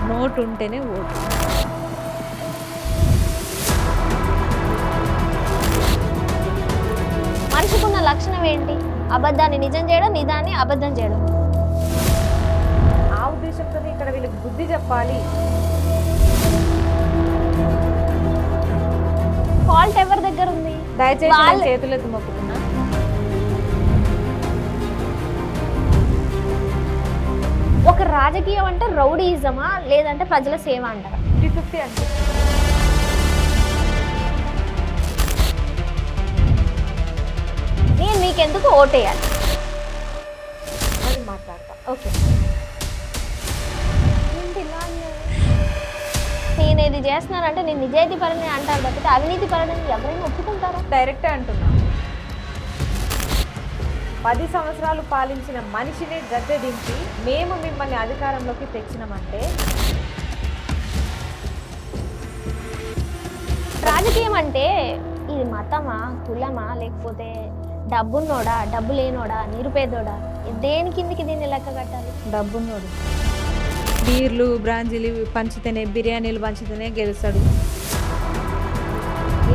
Note ఉంటేనే vote. మనిషికున్న లక్షణం ఏంటి? అబద్ధాన్ని నిజం చేయడం, నిజాన్ని అబద్ధం చేయడం. ఆ ఉద్దేశంతో ఇక్కడ వీళ్ళకి బుద్ధి చెప్పాలి. ఫాల్ట్ ఎవరి దగ్గర ఉంది? దయచేసి నేను చేతులెత్తి మొక్కుతున్నా. ఒక రాజకీయం అంటే రౌడీయిజమా లేదంటే ప్రజల సేవ అంటారా? 50-50 అంటే నేను మీకెందుకు ఓటేయాలి అది మాట్లాడతా. ఓకే, నేను ఇది చేస్తున్నానంటే నేను నిజాయితీ పరని అంటాను తప్పితే అవినీతి పరని ఎవరైనా ఒప్పుకుంటారా? డైరెక్టే అంటున్నా. 10 సంవత్సరాలు పాలించిన మనిషినే గద్దె దింపి మేము మిమ్మల్ని అధికారంలోకి తెచ్చినామంటే రాజకీయం అంటే ఇది మతమా, కులమా, లేకపోతే డబ్బున్నోడా, డబ్బు లేనోడా, నిరుపేదోడా, దేని కిందికి దీన్ని లెక్క కట్టాలి? డబ్బున్నోడు బీర్లు బ్రాంజీలు పంచితేనే, బిర్యానీలు పంచితేనే గెలుస్తాడు.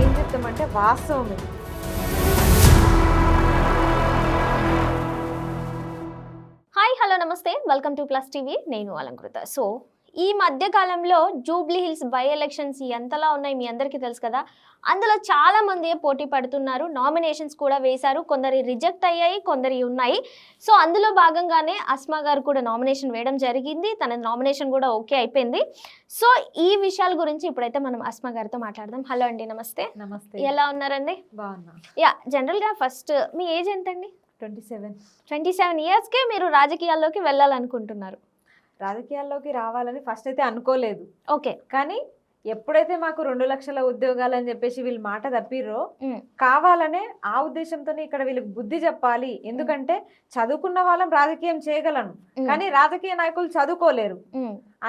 ఏం చెప్తామంటే వాస్తవం ఇది. హాయ్, హలో, నమస్తే, వెల్కమ్ టు ప్లస్ టీవీ. నేను అలంకృత. సో ఈ మధ్య కాలంలో జూబ్లీ హిల్స్ బై ఎలక్షన్స్ ఎంతలా ఉన్నాయి మీ అందరికీ తెలుసు కదా. అందులో చాలా మంది పోటీ పడుతున్నారు, నామినేషన్స్ కూడా వేశారు, కొందరి రిజెక్ట్ అయ్యాయి, కొందరి ఉన్నాయి. సో అందులో భాగంగానే అస్మా గారు కూడా నామినేషన్ వేయడం జరిగింది, తన నామినేషన్ కూడా ఓకే అయిపోయింది. సో ఈ విషయాల గురించి ఇప్పుడైతే మనం అస్మా గారితో మాట్లాడదాం. హలో అండి, నమస్తే. నమస్తే, ఎలా ఉన్నారండి? బాగున్నా. యా, జనరల్గా ఫస్ట్ మీ ఏజ్ ఎంతండి? 27. 27 ఇయర్స్కే మీరు రాజకీయాల్లోకి వెళ్ళాలనుకుంటున్నారు? రాజకీయాల్లోకి రావాలని ఫస్ట్ అయితే అనుకోలేదు. ఓకే, కానీ ఎప్పుడైతే మాకు 2 లక్షల ఉద్యోగాలు అని చెప్పేసి వీళ్ళు మాట తప్పిర్రో, కావాలనే ఆ ఉద్దేశంతోనే ఇక్కడ వీళ్ళకి బుద్ధి చెప్పాలి. ఎందుకంటే చదువుకున్న వాళ్ళం రాజకీయం చేయగలను, కానీ రాజకీయ నాయకులు చదువుకోలేరు.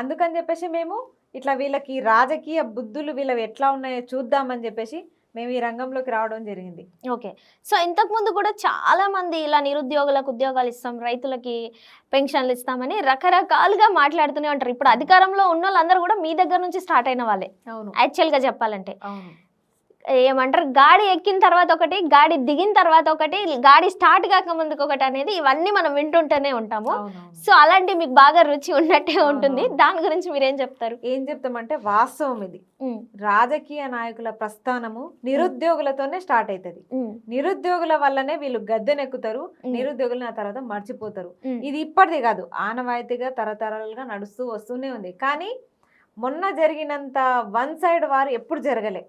అందుకని చెప్పేసి మేము ఇట్లా వీళ్ళకి రాజకీయ బుద్ధులు వీళ్ళవి ఎట్లా ఉన్నాయో చూద్దామని చెప్పేసి మేము ఈ రంగంలోకి రావడం జరిగింది. ఓకే, సో ఇంతకు ముందు కూడా చాలా మంది ఇలా నిరుద్యోగులకు ఉద్యోగాలు ఇస్తాం, రైతులకి పెన్షన్లు ఇస్తామని రకరకాలుగా మాట్లాడుతూనే ఉంటారు. ఇప్పుడు అధికారంలో ఉన్న వాళ్ళందరూ కూడా మీ దగ్గర నుంచి స్టార్ట్ అయిన వాళ్ళే. అవును, యాక్చువల్గా చెప్పాలంటే అవును. ఏమంటారు, గాడి ఎక్కిన తర్వాత ఒకటి, గాడి దిగిన తర్వాత ఒకటి, గాడి స్టార్ట్ కాక ముందుకు ఒకటి అనేది ఇవన్నీ మనం వింటుంటూనే ఉంటాము. సో అలాంటి మీకు బాగా రుచి ఉన్నట్టే ఉంటుంది. దాని గురించి మీరేం చెప్తారు? ఏం చెప్తామంటే వాస్తవం ఇది. రాజకీయ నాయకుల ప్రస్థానము నిరుద్యోగులతోనే స్టార్ట్ అవుతుంది. నిరుద్యోగుల వల్లనే వీళ్ళు గద్దెనెక్కుతారు, నిరుద్యోగులు ఆ తర్వాత మర్చిపోతారు. ఇది ఇప్పటిది కాదు, ఆనవాయితీగా తరతరాలుగా నడుస్తూ వస్తూనే ఉంది. కానీ మొన్న జరిగినంత వన్ సైడ్ వారు ఎప్పుడు జరగలే.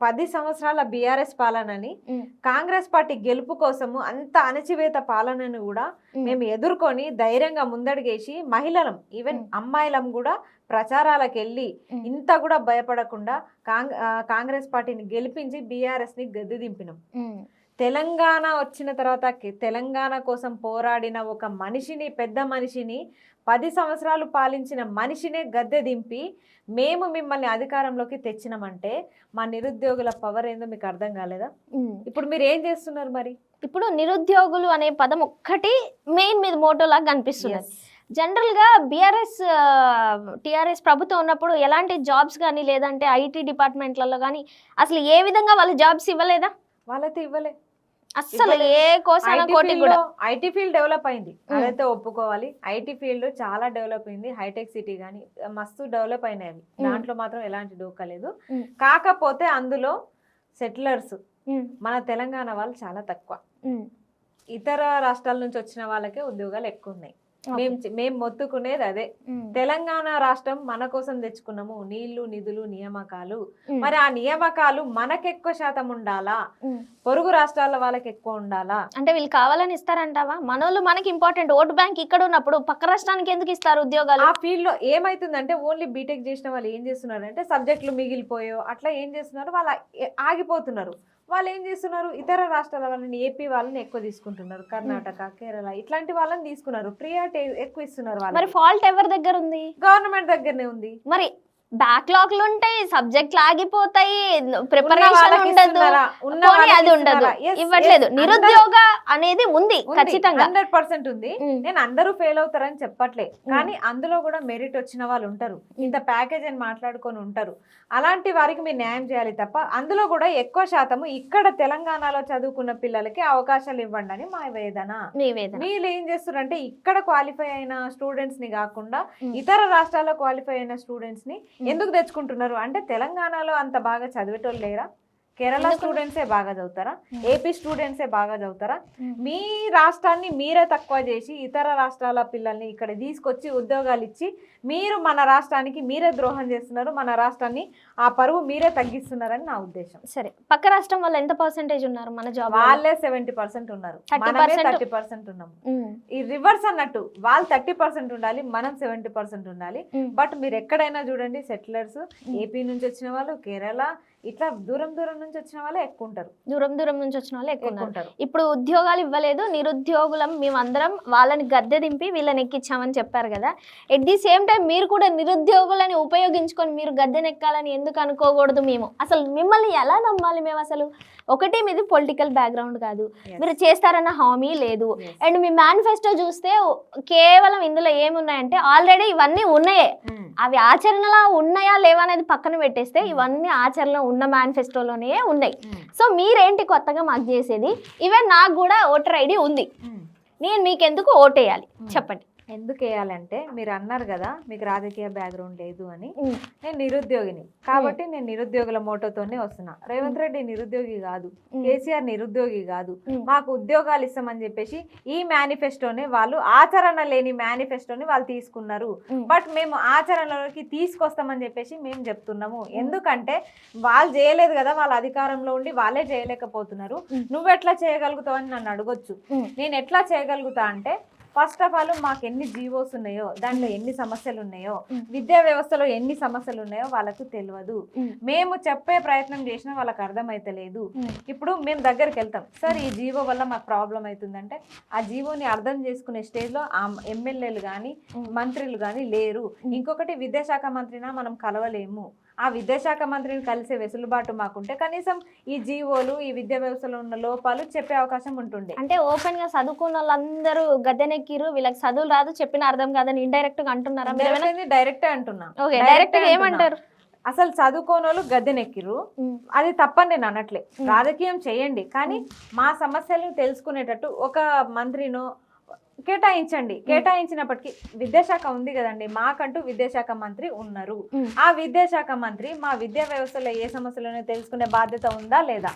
10 సంవత్సరాల బీఆర్ఎస్ పాలనని, కాంగ్రెస్ పార్టీ గెలుపు కోసము అంత అణచివేత పాలనను కూడా మేము ఎదుర్కొని ధైర్యంగా ముందడుగేసి మహిళలం, ఈవెన్ అమ్మాయిలం కూడా ప్రచారాలకు వెళ్ళి ఇంత కూడా భయపడకుండా కాంగ్రెస్ పార్టీని గెలిపించి బీఆర్ఎస్ ని గద్దె దింపినాం. తెలంగాణ వచ్చిన తర్వాత తెలంగాణ కోసం పోరాడిన ఒక మనిషిని, పెద్ద మనిషిని, 10 సంవత్సరాలు పాలించిన మనిషినే గద్దె దింపి మేము మిమ్మల్ని అధికారంలోకి తెచ్చినామంటే మా నిరుద్యోగుల పవర్ ఏందో మీకు అర్థం కాలేదా? ఇప్పుడు మీరు ఏం చేస్తున్నారు మరి? ఇప్పుడు నిరుద్యోగులు అనే పదం ఒక్కటి మెయిన్ మీద మోటో లాగా కనిపిస్తుంది. జనరల్గా టీఆర్ఎస్ ప్రభుత్వం ఉన్నప్పుడు ఎలాంటి జాబ్స్ కానీ లేదంటే ఐటీ డిపార్ట్మెంట్లలో కానీ అసలు ఏ విధంగా వాళ్ళు జాబ్స్ ఇవ్వలేదా? వాళ్ళైతే ఇవ్వలే అసలు. ఏ కోసం కోటి కూడా ఐటీ ఫీల్డ్ డెవలప్ అయింది, అదైతే ఒప్పుకోవాలి. ఐటీ ఫీల్డ్ చాలా డెవలప్ అయింది. హైటెక్ సిటీ కానీ మస్తు డెవలప్ అయినాయి, దాంట్లో మాత్రం ఎలాంటి డోకలేదు. కాకపోతే అందులో సెటిలర్స్ మన తెలంగాణ వాళ్ళు చాలా తక్కువ. ఇతర రాష్ట్రాల నుంచి వచ్చిన వాళ్ళకే ఉద్యోగాలు ఎక్కువ ఉన్నాయి. మేము మొత్తుకునేది అదే. తెలంగాణ రాష్ట్రం మన కోసం తెచ్చుకున్నాము, నీళ్లు, నిధులు, నియామకాలు. మరి ఆ నియామకాలు మనకెక్కువ శాతం ఉండాలా, పొరుగు రాష్ట్రాల వాళ్ళకి ఎక్కువ ఉండాలా? అంటే వీళ్ళు కావాలని ఇస్తారంటావా? మనోళ్ళు మనకి ఇంపార్టెంట్, ఓటు బ్యాంక్ ఇక్కడ ఉన్నప్పుడు పక్క రాష్ట్రానికి ఎందుకు ఇస్తారు ఉద్యోగాలు? ఆ ఫీల్డ్ లో ఏమైతుందంటే ఓన్లీ బీటెక్ చేసిన వాళ్ళు ఏం చేస్తున్నారు అంటే సబ్జెక్టులు మిగిలిపోయో అట్లా ఏం చేస్తున్నారు, వాళ్ళు ఆగిపోతున్నారు. వాళ్ళు ఏం చేస్తున్నారు, ఇతర రాష్ట్రాల వాళ్ళని, ఏపీ వాళ్ళని ఎక్కువ తీసుకుంటున్నారు, కర్ణాటక, కేరళ ఇట్లాంటి వాళ్ళని తీసుకున్నారు, ప్రియారిటీ ఎక్కువ ఇస్తున్నారు. మరి ఫాల్ట్ ఎవరి దగ్గర ఉంది? గవర్నమెంట్ దగ్గరనే ఉంది. మరి బ్యాక్లాగ్లు ఉంటాయి, సబ్జెక్ట్లు ఆగిపోతాయి, ఉన్న ప్రిపరేషన్ వాళ్ళకి ఉండదు, ఇస్తున్నారా? ఉన్న పోనీ వాళ్ళకి అది ఉండదు, ఇస్తున్నారా? Yes, ఇవ్వట్లేదు. yes. నిరుద్యోగ అనేది ఉంది ఖచ్చితంగా. 100% ఉంది. ఉమ్. నేను అందరూ ఫెయిల్ అవుతారని చెప్పట్లే, కానీ అందులో కూడా మెరిట్ వచ్చిన వాళ్ళు ఉంటారు, ఇంత ప్యాకేజ్ అని మాట్లాడుకొని ఉంటారు. అలాంటి వారికి మీరు న్యాయం చేయాలి తప్ప అందులో కూడా ఎక్కువ శాతము ఇక్కడ తెలంగాణలో చదువుకున్న పిల్లలకి అవకాశాలు ఇవ్వండి అని మా వేదన. వీళ్ళు ఏం చేస్తున్నారంటే ఇక్కడ క్వాలిఫై అయిన స్టూడెంట్స్ ని కాకుండా ఇతర రాష్ట్రాల్లో క్వాలిఫై అయిన స్టూడెంట్స్ ని ఎందుకు తెచ్చుకుంటున్నారు అంటే తెలంగాణలో అంత బాగా చదివేటోళ్ళు లేరా? కేరళ స్టూడెంట్సే బాగా చదువుతారా? ఏపీ స్టూడెంట్సే బాగా చదువుతారా? మీ రాష్ట్రాన్ని మీరే తక్కువ చేసి ఇతర రాష్ట్రాల పిల్లల్ని ఇక్కడ తీసుకొచ్చి ఉద్యోగాలు ఇచ్చి మీరు మన రాష్ట్రానికి మీరే ద్రోహం చేస్తున్నారు, మన రాష్ట్రాన్ని ఆ పరువు మీరే తగ్గిస్తున్నారని నా ఉద్దేశం. సరే, పక్క రాష్ట్రం వాళ్ళు ఎంత పర్సెంటేజ్ ఉన్నారు మన జాబ్? వాళ్ళే 70% ఉన్నారు, మనమే 30% ఉన్నాము. ఈ రివర్స్ అన్నట్టు వాళ్ళు 30% ఉండాలి, మనం 70% ఉండాలి. బట్ మీరు ఎక్కడైనా చూడండి సెటిలర్స్ ఏపీ నుంచి వచ్చిన వాళ్ళు, కేరళ ఇట్లా దూరం దూరం నుంచి వచ్చిన వాళ్ళే ఎక్కువ ఉంటారు. దూరం నుంచి వచ్చిన వాళ్ళు ఎక్కువ ఉంటారు. ఇప్పుడు ఉద్యోగాలు ఇవ్వలేదు, నిరుద్యోగులం మేమందరం వాళ్ళని గద్దె దింపి వీళ్ళని ఎక్కించామని చెప్పారు కదా. ఎట్ ది సేమ్ టైం మీరు కూడా నిరుద్యోగులని ఉపయోగించుకొని మీరు గద్దెనెక్కాలని ఎందుకు అనుకోకూడదు? మేము అసలు మిమ్మల్ని ఎలా నమ్మాలి? మేము అసలు ఒకటి మీది పొలిటికల్ బ్యాక్గ్రౌండ్ కాదు, మీరు చేస్తారన్న హామీ లేదు. అండ్ మీ మేనిఫెస్టో చూస్తే కేవలం ఇందులో ఏమున్నాయంటే ఆల్రెడీ ఇవన్నీ ఉన్నాయే, అవి ఆచరణలో ఉన్నాయా లేవా అనేది పక్కన పెట్టేస్తే ఇవన్నీ ఆచరణలో ఉన్న మేనిఫెస్టోలోనే ఉన్నాయి. సో మీరేంటి కొత్తగా మాకు చేసేది? ఈవెన్ నాకు కూడా ఓటర్ ఐడి ఉంది, నేను మీకెందుకు ఓటేయాలి చెప్పండి? ఎందుకు వేయాలంటే మీరు అన్నారు కదా మీకు రాజకీయ బ్యాక్గ్రౌండ్ లేదు అని. నేను నిరుద్యోగిని కాబట్టి నేను నిరుద్యోగుల మోటోతోనే వస్తున్నా. రేవంత్ రెడ్డి నిరుద్యోగి కాదు, కేసీఆర్ నిరుద్యోగి కాదు. మాకు ఉద్యోగాలు ఇస్తామని చెప్పేసి ఈ మేనిఫెస్టోని వాళ్ళు ఆచరణ లేని మేనిఫెస్టోని వాళ్ళు తీసుకున్నారు. బట్ మేము ఆచరణలోకి తీసుకొస్తామని చెప్పేసి మేము చెప్తున్నాము. ఎందుకంటే వాళ్ళు చేయలేదు కదా, వాళ్ళ అధికారంలో ఉండి వాళ్ళే చేయలేకపోతున్నారు. నువ్వెట్లా చేయగలుగుతావు అని నన్ను అడగొచ్చు. నేను ఎట్లా చేయగలుగుతా అంటే ఫస్ట్ ఆఫ్ ఆల్ మాకు ఎన్ని జీవోస్ ఉన్నాయో, దాంట్లో ఎన్ని సమస్యలు ఉన్నాయో, విద్యా వ్యవస్థలో ఎన్ని సమస్యలు ఉన్నాయో వాళ్ళకు తెలియదు. మేము చెప్పే ప్రయత్నం చేసినా వాళ్ళకి అర్థమైతలేదు. ఇప్పుడు మేము దగ్గరికి వెళ్తాం, సార్ ఈ జీవో వల్ల మాకు ప్రాబ్లం అవుతుందంటే ఆ జీవోని అర్థం చేసుకునే స్టేజ్లో ఆ ఎమ్మెల్యేలు కానీ మంత్రులు కానీ లేరు. ఇంకొకటి విద్యాశాఖ మంత్రినా మనం కలవలేము. ఆ విద్యాశాఖ మంత్రిని కలిసే వెసులుబాటు మాకుంటే కనీసం ఈ జీవోలు ఈ విద్యా వ్యవస్థలో ఉన్న లోపాలు చెప్పే అవకాశం ఉంటుండే. అంటే ఓపెన్ గా చదువుకున్న వాళ్ళందరూ గద్దెనెక్కిరు, వీళ్ళకి చదువులు రాదు, చెప్పిన అర్థం కాదని ఇండైరెక్ట్ గా అంటున్నారా? డైరెక్టే అంటున్నా. డైరెక్ట్ గా ఏమంటారు? అసలు చదువుకోని వాళ్ళు గద్దెనెక్కిరు, అది తప్పని నేను అనట్లే. రాజకీయం చేయండి, కానీ మా సమస్యలను తెలుసుకునేటట్టు ఒక మంత్రినో కేటాయించండి. కేటాయించినప్పటికీ విద్యాశాఖ ఉంది కదండి, మాకంటూ విద్యాశాఖ మంత్రి ఉన్నారు. ఆ విద్యాశాఖ మంత్రి మా విద్యా వ్యవస్థలో ఏ సమస్యలను తెలుసుకునే బాధ్యత ఉందా లేదా?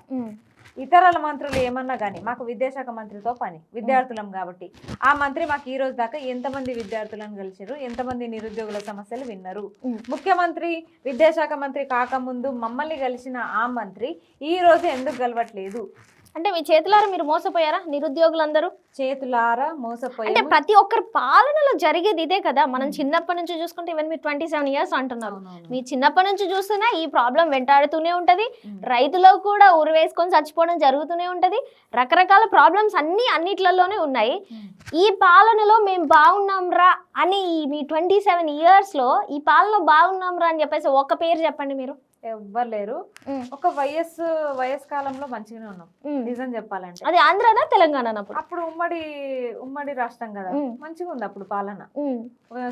ఇతరుల మంత్రులు ఏమన్నా కానీ మాకు విద్యాశాఖ మంత్రితో పని, విద్యార్థులం కాబట్టి ఆ మంత్రి మాకు ఈ రోజు దాకా ఎంతమంది విద్యార్థులను కలిసారు, ఎంతమంది నిరుద్యోగుల సమస్యలు విన్నారు. ముఖ్యమంత్రి విద్యాశాఖ మంత్రి కాకముందు మమ్మల్ని కలిసిన ఆ మంత్రి ఈ రోజు ఎందుకు గెలవట్లేదు? అంటే మీ చేతులారా మీరు మోసపోయారా? నిరుద్యోగులందరూ చేతులారా మోసపోయారు. అంటే ప్రతి ఒక్కరి పాలనలో జరిగేది ఇదే కదా. మనం చిన్నప్పటి నుంచి చూసుకుంటే ఈవెన్ మీరు 27 years అంటున్నారు, మీ చిన్నప్పటి నుంచి చూస్తున్నా ఈ ప్రాబ్లం వెంటాడుతూనే ఉంటది. రైతులో కూడా ఊరు వేసుకొని చచ్చిపోవడం జరుగుతూనే ఉంటది. రకరకాల ప్రాబ్లమ్స్ అన్నిట్లలోనే ఉన్నాయి. ఈ పాలనలో మేము బాగున్నాం రా అని మీ 27 years లో ఈ పాలన బాగున్నాం రా అని చెప్పేసి ఒక పేరు చెప్పండి మీరు. ఎవ్వరు లేరు. ఒక వయస్ కాలంలో మంచిగానే ఉన్నాం నిజం చెప్పాలంటే. అది ఆంధ్రానా తెలంగాణ? అప్పుడు ఉమ్మడి రాష్ట్రం కదా, మంచిగా ఉంది అప్పుడు పాలన.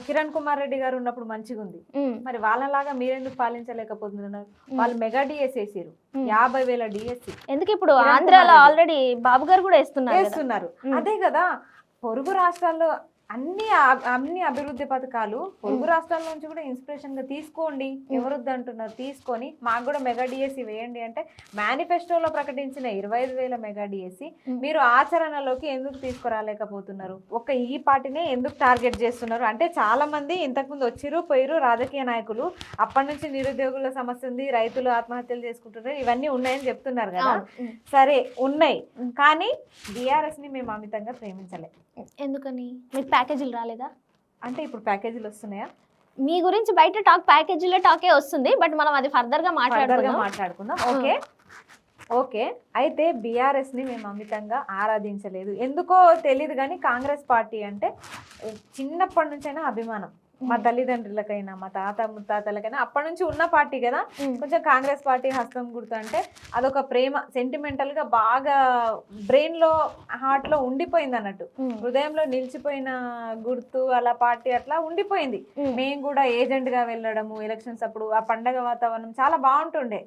కిరణ్ కుమార్ రెడ్డి గారు ఉన్నప్పుడు మంచిగా ఉంది. మరి వాళ్ళలాగా మీరెందుకు పాలించలేకపోతున్నారు? వాళ్ళు మెగా డిఎస్ వేసారు, 50,000 డిఎస్సి. ఎందుకు ఇప్పుడు ఆంధ్రాలో ఆల్రెడీ బాబు గారు కూడా వేస్తున్నారు. అదే కదా, పొరుగు రాష్ట్రాల్లో అన్ని అభివృద్ధి పథకాలు పొరుగు రాష్ట్రాల నుంచి కూడా ఇన్స్పిరేషన్ గా తీసుకోండి. ఎవరొద్దు అంటున్నారు? తీసుకొని మాకు కూడా మెగా డిఎస్సి వేయండి అంటే మేనిఫెస్టోలో ప్రకటించిన 25,000 మెగా డిఎస్సి మీరు ఆచరణలోకి ఎందుకు తీసుకురాలేకపోతున్నారు? ఒక ఈ పార్టీనే ఎందుకు టార్గెట్ చేస్తున్నారు అంటే చాలా మంది ఇంతకుముందు వచ్చిరు పోయిరు రాజకీయ నాయకులు, అప్పటి నుంచి నిరుద్యోగుల సమస్య ఉంది, రైతులు ఆత్మహత్యలు చేసుకుంటున్నారు, ఇవన్నీ ఉన్నాయని చెప్తున్నారు కదా. సరే ఉన్నాయి, కానీ బీఆర్ఎస్ ని మేము అమితంగా ప్రేమించలే. ఎందుకని? మీకు ప్యాకేజీలు రాలేదా? అంటే ఇప్పుడు ప్యాకేజీలు వస్తున్నాయా? మీ గురించి బయట ప్యాకేజీలో టాకే వస్తుంది, బట్ మనం అది ఫర్దర్ గా మాట్లాడుకుందాం. ఓకే. అయితే బీఆర్ఎస్ ని మేము అమితంగా ఆరాధించలేదు, ఎందుకో తెలియదు కానీ కాంగ్రెస్ పార్టీ అంటే చిన్నప్పటి నుంచైనా అభిమానం. మా తల్లిదండ్రులకైనా మా తాత ముత్తాతలకైనా అప్పటి నుంచి ఉన్న పార్టీ కదా. కొంచెం కాంగ్రెస్ పార్టీ హస్తం గుర్తు అంటే అదొక ప్రేమ, సెంటిమెంటల్ గా బాగా బ్రెయిన్ లో హార్ట్ లో ఉండిపోయింది అన్నట్టు, హృదయంలో నిలిచిపోయిన గుర్తు అలా పార్టీ అట్లా ఉండిపోయింది. మేము కూడా ఏజెంట్ గా వెళ్ళడము ఎలక్షన్స్ అప్పుడు ఆ పండగ వాతావరణం చాలా బాగుంటుండే.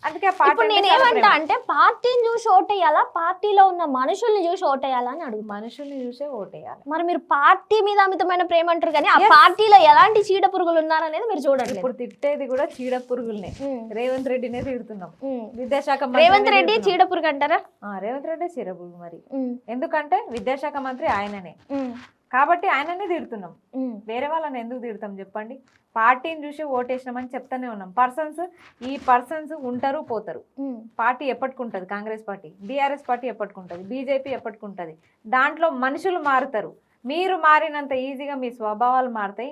అందుకే ఆ పార్టీ నేనేమంటా అంటే పార్టీని చూసి ఓటేయాలా, పార్టీలో ఉన్న మనుషుల్ని చూసి ఓటేయాలా అని అడుగు. మనుషుల్ని చూసే ఓటేయాలి. మరి మీరు పార్టీ మీద అమితమైన ప్రేమ అంటారు కానీ ఆ పార్టీలో ఎలాంటి చీడ పురుగులు ఉన్నారనేది మీరు చూడండి. ఇప్పుడు తిట్టేది కూడా చీడ పురుగులనే, రేవంత్ రెడ్డినే తిడుతున్నాం. విద్యాశాఖ రేవంత్ రెడ్డి చీడ పురుగు అంటారా? రేవంత్ రెడ్డి చీడ పురుగు మరి, ఎందుకంటే విద్యాశాఖ మంత్రి ఆయననే కాబట్టి ఆయననే తిడుతున్నాం. వేరే వాళ్ళని ఎందుకు తిడతాం చెప్పండి? పార్టీని చూసి ఓటేసినామని చెప్తానే ఉన్నాం. ఈ పర్సన్స్ ఉంటారు పోతారు. పార్టీ ఎప్పటికుంటది, కాంగ్రెస్ పార్టీ, బీఆర్ఎస్ పార్టీ ఎప్పటికుంటది, బీజేపీ ఎప్పటికుంటది. దాంట్లో మనుషులు మారుతారు. మీరు మారినంత ఈజీగా మీ స్వభావాలు మారుతాయి.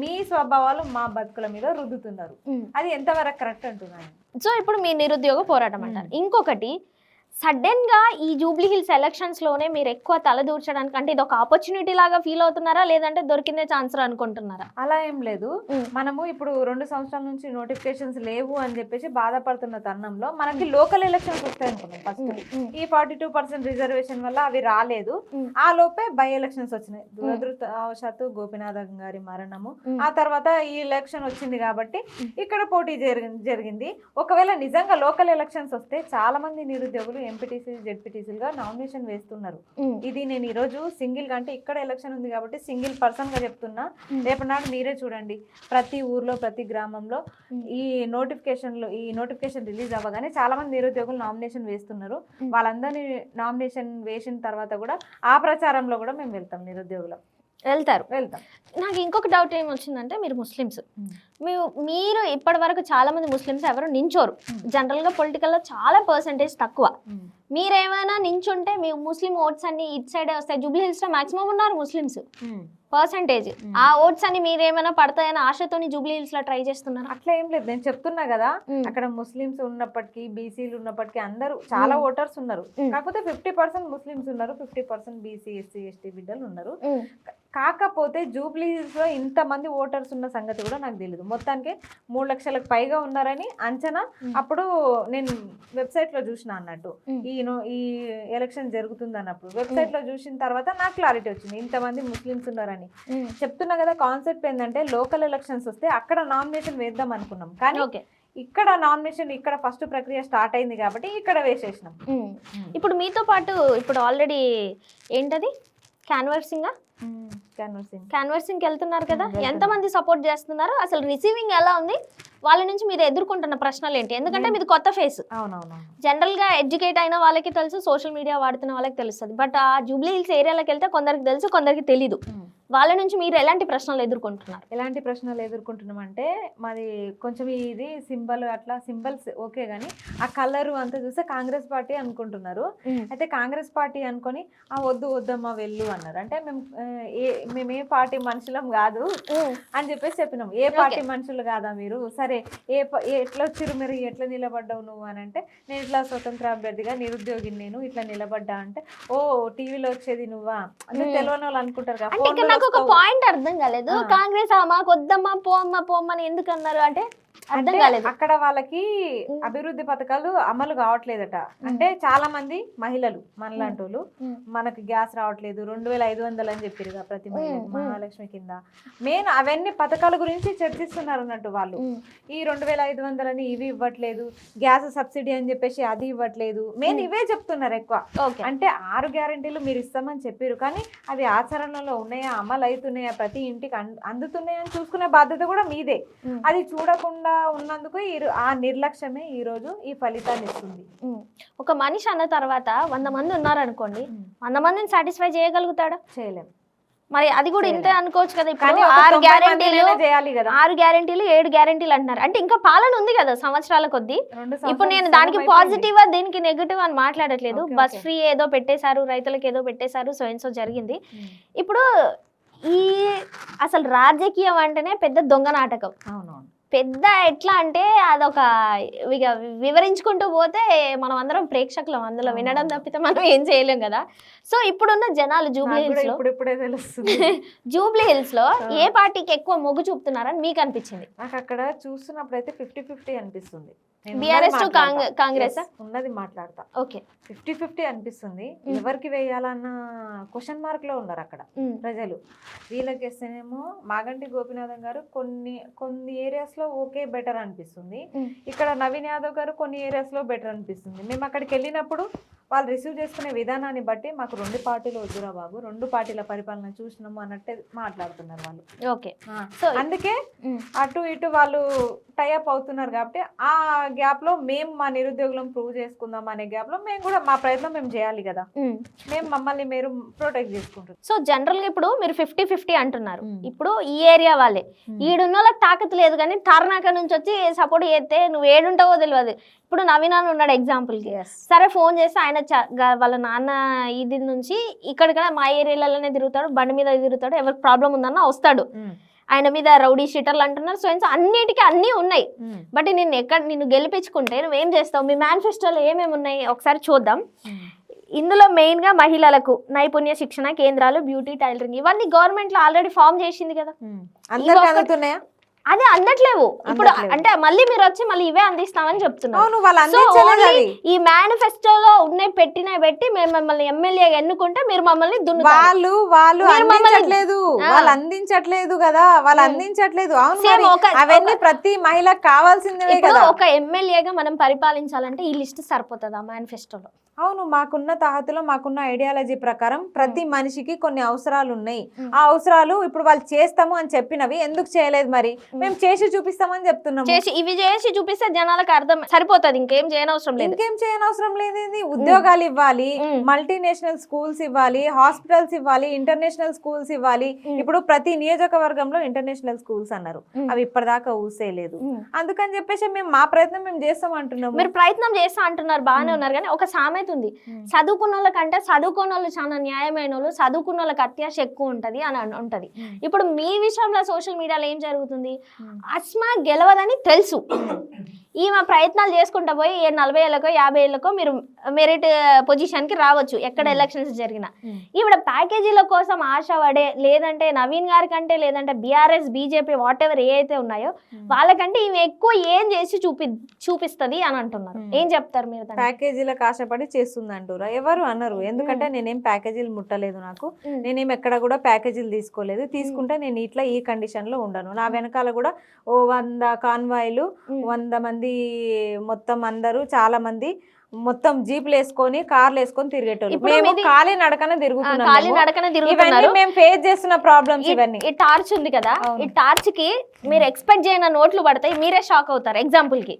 మీ స్వభావాలు మా బతుకుల మీద రుద్దుతున్నారు. అది ఎంతవరకు కరెక్ట్ అంటున్నాను. సో ఇప్పుడు మీ నిరుద్యోగ పోరాటం అంటారు. ఇంకొకటి, సడన్ గా ఈ జూబ్లీ హిల్స్ ఎలక్షన్స్ లోనే మీరు ఎక్కువ తలదూర్చడానికి అంటే ఇది ఒక ఆపర్చునిటీ లాగా ఫీల్ అవుతున్నారా, లేదంటే దొరికిందే ఛాన్స్ అనుకుంటున్నారా? అలా ఏం లేదు. మనము ఇప్పుడు 2 సంవత్సరాల నుంచి నోటిఫికేషన్స్ లేవు అని చెప్పేసి బాధపడుతున్న తరుణంలో మనకి లోకల్ ఎలక్షన్స్ వస్తాయి అనుకున్నాం. ఫస్ట్ ఈ 42% రిజర్వేషన్ వల్ల అవి రాలేదు. ఆ లోపే బై ఎలక్షన్స్ వచ్చినాయి. దురదృష్టవశాత్తు గోపీనాథ్ గారి మరణము, ఆ తర్వాత ఈ ఎలక్షన్ వచ్చింది కాబట్టి ఇక్కడ పోటీ జరిగింది. ఒకవేళ నిజంగా లోకల్ ఎలక్షన్స్ వస్తే చాలా మంది నిరుద్యోగులు ఎంపీటీసీ జెడ్పీటీసీలుగా నామినేషన్ వేస్తున్నారు. ఇది నేను ఈ రోజు సింగిల్ గా అంటే ఇక్కడ ఎలక్షన్ ఉంది కాబట్టి సింగిల్ పర్సన్ గా చెప్తున్నా. రేపటి నాడు మీరే చూడండి, ప్రతి ఊర్లో ప్రతి గ్రామంలో ఈ నోటిఫికేషన్ రిలీజ్ అవ్వగానే చాలా మంది నిరుద్యోగులు నామినేషన్ వేస్తున్నారు. వాళ్ళందరినీ నామినేషన్ వేసిన తర్వాత కూడా ఆ ప్రచారంలో కూడా మేము వెళ్తాం, నిరుద్యోగులం వెళ్తాం. నాకు ఇంకొక డౌట్ ఏమి వచ్చిందంటే, మీరు ముస్లిమ్స్, మీరు ఇప్పటి వరకు చాలా మంది ముస్లిమ్స్ ఎవరు నించోరు. జనరల్ గా పొలిటికల్ లో చాలా పర్సెంటేజ్ తక్కువ. మీరేమైనా నించుంటే మీ ముస్లిం ఓట్స్ అన్ని ఇటు సైడే వస్తాయి. జూబ్లీ హిల్స్ లో మాక్సిమం ఉన్నారు ముస్లిమ్స్ పర్సెంటేజ్. ఆ ఓట్స్ అని మీరేమైనా పడతాయని ఆశతోని జూబ్లీ హిల్స్ లో ట్రై చేస్తున్నారు? అట్లా ఏం లేదు. నేను చెప్తున్నా కదా, అక్కడ ముస్లిమ్స్ ఉన్నప్పటికీ బీసీలు ఉన్నప్పటికీ అందరూ చాలా ఓటర్స్ ఉన్నారు. కాకపోతే 50% ముస్లిమ్స్ ఉన్నారు, 50% బీసీ ఎస్సీ ఎస్టీ బిడ్డలు ఉన్నారు. కాకపోతే జూబ్లీ హిల్స్ లో ఇంతమంది ఓటర్స్ ఉన్న సంగతి కూడా నాకు తెలియదు. మొత్తానికి 3 లక్షలకు పైగా ఉన్నారని అంచనా. అప్పుడు నేను వెబ్సైట్ లో చూసిన అన్నట్టు, ఈ ఎలక్షన్ జరుగుతుంది అన్నప్పుడు వెబ్సైట్ లో చూసిన తర్వాత నాకు క్లారిటీ వచ్చింది, ఇంతమంది ముస్లిమ్స్ ఉన్నారని. చెప్తున్నా కదా, కాన్సెప్ట్ ఏంటంటే లోకల్ ఎలక్షన్స్ వస్తే అక్కడ నామినేషన్ వేద్దాం అనుకున్నాం, కానీ ఇక్కడ నామినేషన్ ఇక్కడ ఫస్ట్ ప్రక్రియ స్టార్ట్ అయింది కాబట్టి ఇక్కడ వేసేసినాం. ఇప్పుడు మీతో పాటు ఇప్పుడు ఆల్రెడీ ఏంటది క్యాన్వర్సింగ్ వెళ్తున్నారు కదా, ఎంతమంది సపోర్ట్ చేస్తున్నారు, అసలు రిసీవింగ్ ఎలా ఉంది, వాళ్ళ నుంచి మీరు ఎదుర్కొంటున్న ప్రశ్నలు ఏంటి? ఎందుకంటే మీది కొత్త ఫేస్. జనరల్ గా ఎడ్యుకేట్ అయిన వాళ్ళకి తెలుసు, సోషల్ మీడియా వాడుతున్న వాళ్ళకి తెలుస్తుంది. బట్ ఆ జూబ్లీ హిల్స్ ఏరియాలోకి వెళ్తే కొందరికి తెలుసు, కొందరికి తెలీదు. వాళ్ళ నుంచి మీరు ఎలాంటి ప్రశ్నలు ఎదుర్కొంటున్నారు? ఎలాంటి ప్రశ్నలు ఎదుర్కొంటున్నాం అంటే, మాది కొంచెం ఇది సింబల్ అట్లా సింబల్స్ ఓకే, కానీ ఆ కలరు అంతా చూస్తే కాంగ్రెస్ పార్టీ అనుకుంటున్నారు. అయితే కాంగ్రెస్ పార్టీ అనుకొని వద్దమ్మా వెళ్ళు అన్నారు. అంటే మేము ఏ పార్టీ మనుషులం కాదు అని చెప్పేసి చెప్పినాం. ఏ పార్టీ మనుషులు కాదా మీరు? సరే ఎట్లా వచ్చారు మీరు, ఎట్లా నిలబడ్డావు నువ్వు అని అంటే, నేను ఇట్లా స్వతంత్ర అభ్యర్థిగా నిరుద్యోగిని నేను ఇట్లా నిలబడ్డా అంటే, ఓ టీవీలో వచ్చేది నువ్వా అని తెలియని వాళ్ళు అనుకుంటారు కదా. నాకు ఒక పాయింట్ అర్థం కాలేదు. కాంగ్రెస్ మాకు వద్దమ్మా పోమ్మని ఎందుకు అన్నారు అంటే అర్థం కాలేదు. అక్కడ వాళ్ళకి అభివృద్ధి పథకాలు అమలు కావట్లేదట. అంటే చాలా మంది మహిళలు మనలాంటి వాళ్ళు, మనకి గ్యాస్ రావట్లేదు, 2500 అని చెప్పారు ప్రతి మహిళకి మహాలక్ష్మి కింద. మెయిన్ అవన్నీ పథకాల గురించి చర్చిస్తున్నారు అన్నట్టు వాళ్ళు. ఈ 2500 అని ఇవి ఇవ్వట్లేదు, గ్యాస్ సబ్సిడీ అని చెప్పేసి అది ఇవ్వట్లేదు, మెయిన్ ఇవే చెప్తున్నారు ఎక్కువ. అంటే 6 గ్యారెంటీలు మీరు ఇస్తామని చెప్పారు, కానీ అవి ఆచరణలో ఉన్నాయా, అమలు అవుతున్నాయా, ప్రతి ఇంటికి అందుతున్నాయా అని చూసుకునే బాధ్యత కూడా మీదే. అది చూడకుండా ఉన్నందుకు ఆ నిర్లక్ష్యమే ఈ రోజు ఈ ఫలితాన్ని ఇస్తుంది. ఒక మనిషి అన్న తర్వాత 100 మంది ఉన్నారనుకోండి, 100 మందిని సాటిస్ఫై చేయగలుగుతాడా? చేయలేం. మరి అది కూడా ఇంతే అనుకోవచ్చు కదా. ఇప్పుడు 6 గ్యారెంటీలు 7 గ్యారెంటీలు అంటున్నారు అంటే ఇంకా పాలన ఉంది కదా సంవత్సరాల కొద్దీ. ఇప్పుడు నేను దానికి పాజిటివ్ దీనికి నెగిటివ్ అని మాట్లాడట్లేదు. బస్ ఫ్రీ ఏదో పెట్టేశారు, రైతులకు ఏదో పెట్టేశారు, సో జరిగింది. ఇప్పుడు ఈ అసలు రాజకీయం అంటేనే పెద్ద దొంగ నాటకం. పెద్ద ఎట్లా అంటే అదొక ఇక వివరించుకుంటూ పోతే మనం అందరం ప్రేక్షకులం అందులో వినడం తప్పితే మనం ఏం చేయలేం కదా. సో ఇప్పుడున్న జనాలు జూబ్లీ హిల్స్ లో ఇప్పుడే తెలుస్తుంది జూబ్లీ హిల్స్ లో ఏ పార్టీకి ఎక్కువ మొగ్గు చూపుతున్నారని మీకు అనిపించింది? నాకు అక్కడ చూస్తున్నప్పుడు అయితే 50-50 అనిపిస్తుంది. బీఆర్ఎస్ టు కాంగ్రెస్ ఉన్నది మాట్లాడతా. ఓకే 50-50 అనిపిస్తుంది. ఎవరికి వేయాలన్న క్వశ్చన్ మార్క్ లో ఉన్నారు అక్కడ ప్రజలు. వీళ్ళకి వేస్తేనేమో మాగంటి గోపీనాథం గారు కొన్ని ఏరియాస్ లో ఓకే బెటర్ అనిపిస్తుంది. ఇక్కడ నవీన్ యాదవ్ గారు కొన్ని ఏరియాస్ లో బెటర్ అనిపిస్తుంది. మేము అక్కడికి వెళ్ళినప్పుడు వాళ్ళు రిసీవ్ చేసుకునే విధానాన్ని బట్టి మాకు 2 పార్టీలు వద్దురా బాబు, 2 పార్టీల పరిపాలన చూసినాము అన్నట్టే మాట్లాడుతున్నారు వాళ్ళు. ఓకే సో అందుకే అటు ఇటు వాళ్ళు టైఅప్ అవుతున్నారు కాబట్టి ఆ గ్యాప్ లో మేము మా నిరుద్యోగులను ప్రూవ్ చేసుకుందాం అనే గ్యాప్ లో మేము కూడా మా ప్రయత్నం మేము చేయాలి కదా. మేము మమ్మల్ని మీరు ప్రొటెక్ట్ చేసుకుంటారు. సో జనరల్ గా ఇప్పుడు మీరు 50-50 అంటున్నారు. ఇప్పుడు ఈ ఏరియా వాళ్ళే ఈడున్న వాళ్ళకి తాకత్ లేదు కానీ తార్నాక నుంచి వచ్చి సపోర్ట్ చేస్తే నువ్వు ఏడుంటావో తెలియదు. ఇప్పుడు నవీన్ అని ఉన్నాడు ఎగ్జాంపుల్ కి, సరే ఫోన్ చేస్తే ఆయన వాళ్ళ నాన్న ఇది నుంచి ఇక్కడ మా ఏరియాలలోనే తిరుగుతాడు, బండి మీద తిరుగుతాడు, ఎవరికి ప్రాబ్లం ఉందన్నా వస్తాడు. ఆయన మీద రౌడీ షీటర్లు అంటున్నారు. సో అన్నిటికీ అన్నీ ఉన్నాయి. బట్ నిన్ను గెలిపించుకుంటే నువ్వేం చేస్తావు? మీ మేనిఫెస్టోలో ఏమేమి ఉన్నాయి ఒకసారి చూద్దాం. ఇందులో మెయిన్ గా మహిళలకు నైపుణ్య శిక్షణ కేంద్రాలు, బ్యూటీ, టైలరింగ్ ఇవన్నీ గవర్నమెంట్ లో ఆల్రెడీ ఫామ్ చేసింది కదా. అదే అందట్లేవు ఇప్పుడు. అంటే మళ్ళీ మీరు వచ్చి మళ్ళీ ఇవే అందిస్తామని చెప్తున్నారు. ఈ మేనిఫెస్టోలో ఉన్నాయి పెట్టి మేము మిమ్మల్ని ఎమ్మెల్యేగా ఎన్నుకుంటే మీరు మమ్మల్ని వాళ్ళు అందించట్లేదు కదా. వాళ్ళు అందించట్లేదు. అవన్నీ ప్రతి మహిళకు కావాల్సిందే కదా. ఒక ఎమ్మెల్యేగా మనం పరిపాలించాలంటే ఈ లిస్ట్ సరిపోతుందా మేనిఫెస్టోలో? అవును, మాకున్న తాహతులో మాకున్న ఐడియాలజీ ప్రకారం ప్రతి మనిషికి కొన్ని అవసరాలు ఉన్నాయి. ఆ అవసరాలు ఇప్పుడు వాళ్ళు చేస్తాము అని చెప్పినవి ఎందుకు చేయలేదు? మరి మేము చేసి చూపిస్తామని చెప్తున్నాము. ఇవి చేసి చూపిస్తే జనాలకు అర్థం సరిపోతుంది. ఇంకేం చేయనవసరం లేదు. ఉద్యోగాలు ఇవ్వాలి, మల్టీనేషనల్ స్కూల్స్ ఇవ్వాలి, హాస్పిటల్స్ ఇవ్వాలి, ఇంటర్నేషనల్ స్కూల్స్ ఇవ్వాలి. ఇప్పుడు ప్రతి నియోజకవర్గంలో ఇంటర్నేషనల్ స్కూల్స్ అన్నారు, అవి ఇప్పటిదాకా ఊసేలేదు. అందుకని చెప్పేసి మేము మా ప్రయత్నం మేము చేస్తాం అంటున్నాము. మీరు ప్రయత్నం చేస్తా అంటున్నారు, బాగానే ఉన్నారు. కానీ ఒక సామెత ఉంది, చదువుకున్న వాళ్ళకంటే చదువుకున్న వాళ్ళు చాలా న్యాయమైన వాళ్ళు, చదువుకున్న వాళ్ళకి అత్యాశ ఎక్కువ ఉంటది అని ఉంటది. ఇప్పుడు మీ విషయంలో సోషల్ మీడియాలో ఏం జరుగుతుంది? అస్మా గెలవదని తెలుసు, ఈమె ప్రయత్నాలు చేసుకుంటా పోయి 40 ఏళ్ళకో 50 ఏళ్ళకో మీరు మెరిట్ పొజిషన్ కి రావచ్చు ఎక్కడ ఎలక్షన్స్ జరిగినా. ఈవిడ ప్యాకేజీల కోసం ఆశపడే, లేదంటే నవీన్ గారి కంటే, లేదంటే బీఆర్ఎస్ బీజేపీ వాట్ ఎవర్ ఏ అయితే ఉన్నాయో వాళ్ళకంటే ఈమె ఎక్కువ ఏం చేసి చూపిస్తుంది అని అంటున్నారు. ఏం చెప్తారు మీరు? ప్యాకేజీలకు ఆశపడి చేస్తుంది అంటారా? ఎవరు అన్నారు. ఎందుకంటే నేనేం ప్యాకేజీలు ముట్టలేదు, నాకు నేనేం ఎక్కడ కూడా ప్యాకేజీలు తీసుకోలేదు. తీసుకుంటే నేను ఇట్లా ఈ కండిషన్ లో ఉండను. నా వెనకాల కూడా 100 కాన్వాయ్లు, 100 మంది మొత్తం అందరూ చాలా మంది మొత్తం జీపులు వేసుకొని కార్లు వేసుకొని తిరిగేటోళ్ళు. మేము ఖాళీ నడకన తిరుగుతున్నాం. మేము ఫేస్ చేస్తున్న ప్రాబ్లమ్స్ ఇవన్నీ. ఈ టార్చ్ ఉంది కదా, ఈ టార్చ్ కి మీరు ఎక్స్పెక్ట్ చేయని నోట్లు పడతాయి, మీరే షాక్ అవుతారు. ఎగ్జాంపుల్ కి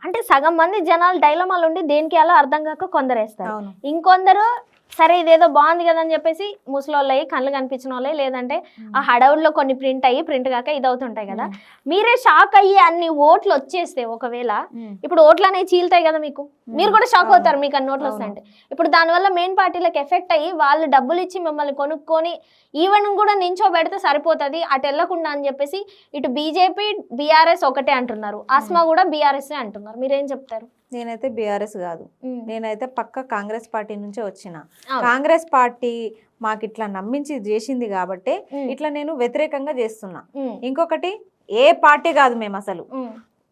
అంటే సగం మంది జనాలు డైలమాలు ఉండి దేనికి అలా అర్థం కాక కొందరు వేస్తారు. ఇంకొందరు సరే ఇదేదో బాగుంది కదా అని చెప్పేసి ముసలోళ్ళు అయ్యి కళ్ళు కనిపించిన వాళ్ళే, లేదంటే ఆ హడవుల్లో కొన్ని ప్రింట్ కాక ఇది అవుతుంటాయి కదా. మీరే షాక్ అయ్యి అన్ని ఓట్లు వచ్చేస్తే ఒకవేళ, ఇప్పుడు ఓట్లు అనేవి చీలుతాయి కదా మీకు, మీరు కూడా షాక్ అవుతారు మీకు అన్ని ఓట్లు వస్తాయంటే. ఇప్పుడు దానివల్ల మెయిన్ పార్టీలకు ఎఫెక్ట్ అయ్యి వాళ్ళు డబ్బులు ఇచ్చి మిమ్మల్ని కొనుక్కొని ఈవెన్ కూడా నించోబెడితే సరిపోతుంది అటు వెళ్ళకుండా అని చెప్పేసి ఇటు బీజేపీ బీఆర్ఎస్ ఒకటే అంటున్నారు, ఆస్మా కూడా బీఆర్ఎస్ అంటున్నారు. మీరేం చెప్తారు? నేనైతే బీఆర్ఎస్ కాదు, నేనైతే పక్క కాంగ్రెస్ పార్టీ నుంచే వచ్చిన. కాంగ్రెస్ పార్టీ మాకు ఇట్లా నమ్మించి చేసింది కాబట్టి ఇట్లా నేను వ్యతిరేకంగా చేస్తున్నా. ఇంకొకటి ఏ పార్టీ కాదు, మేము అసలు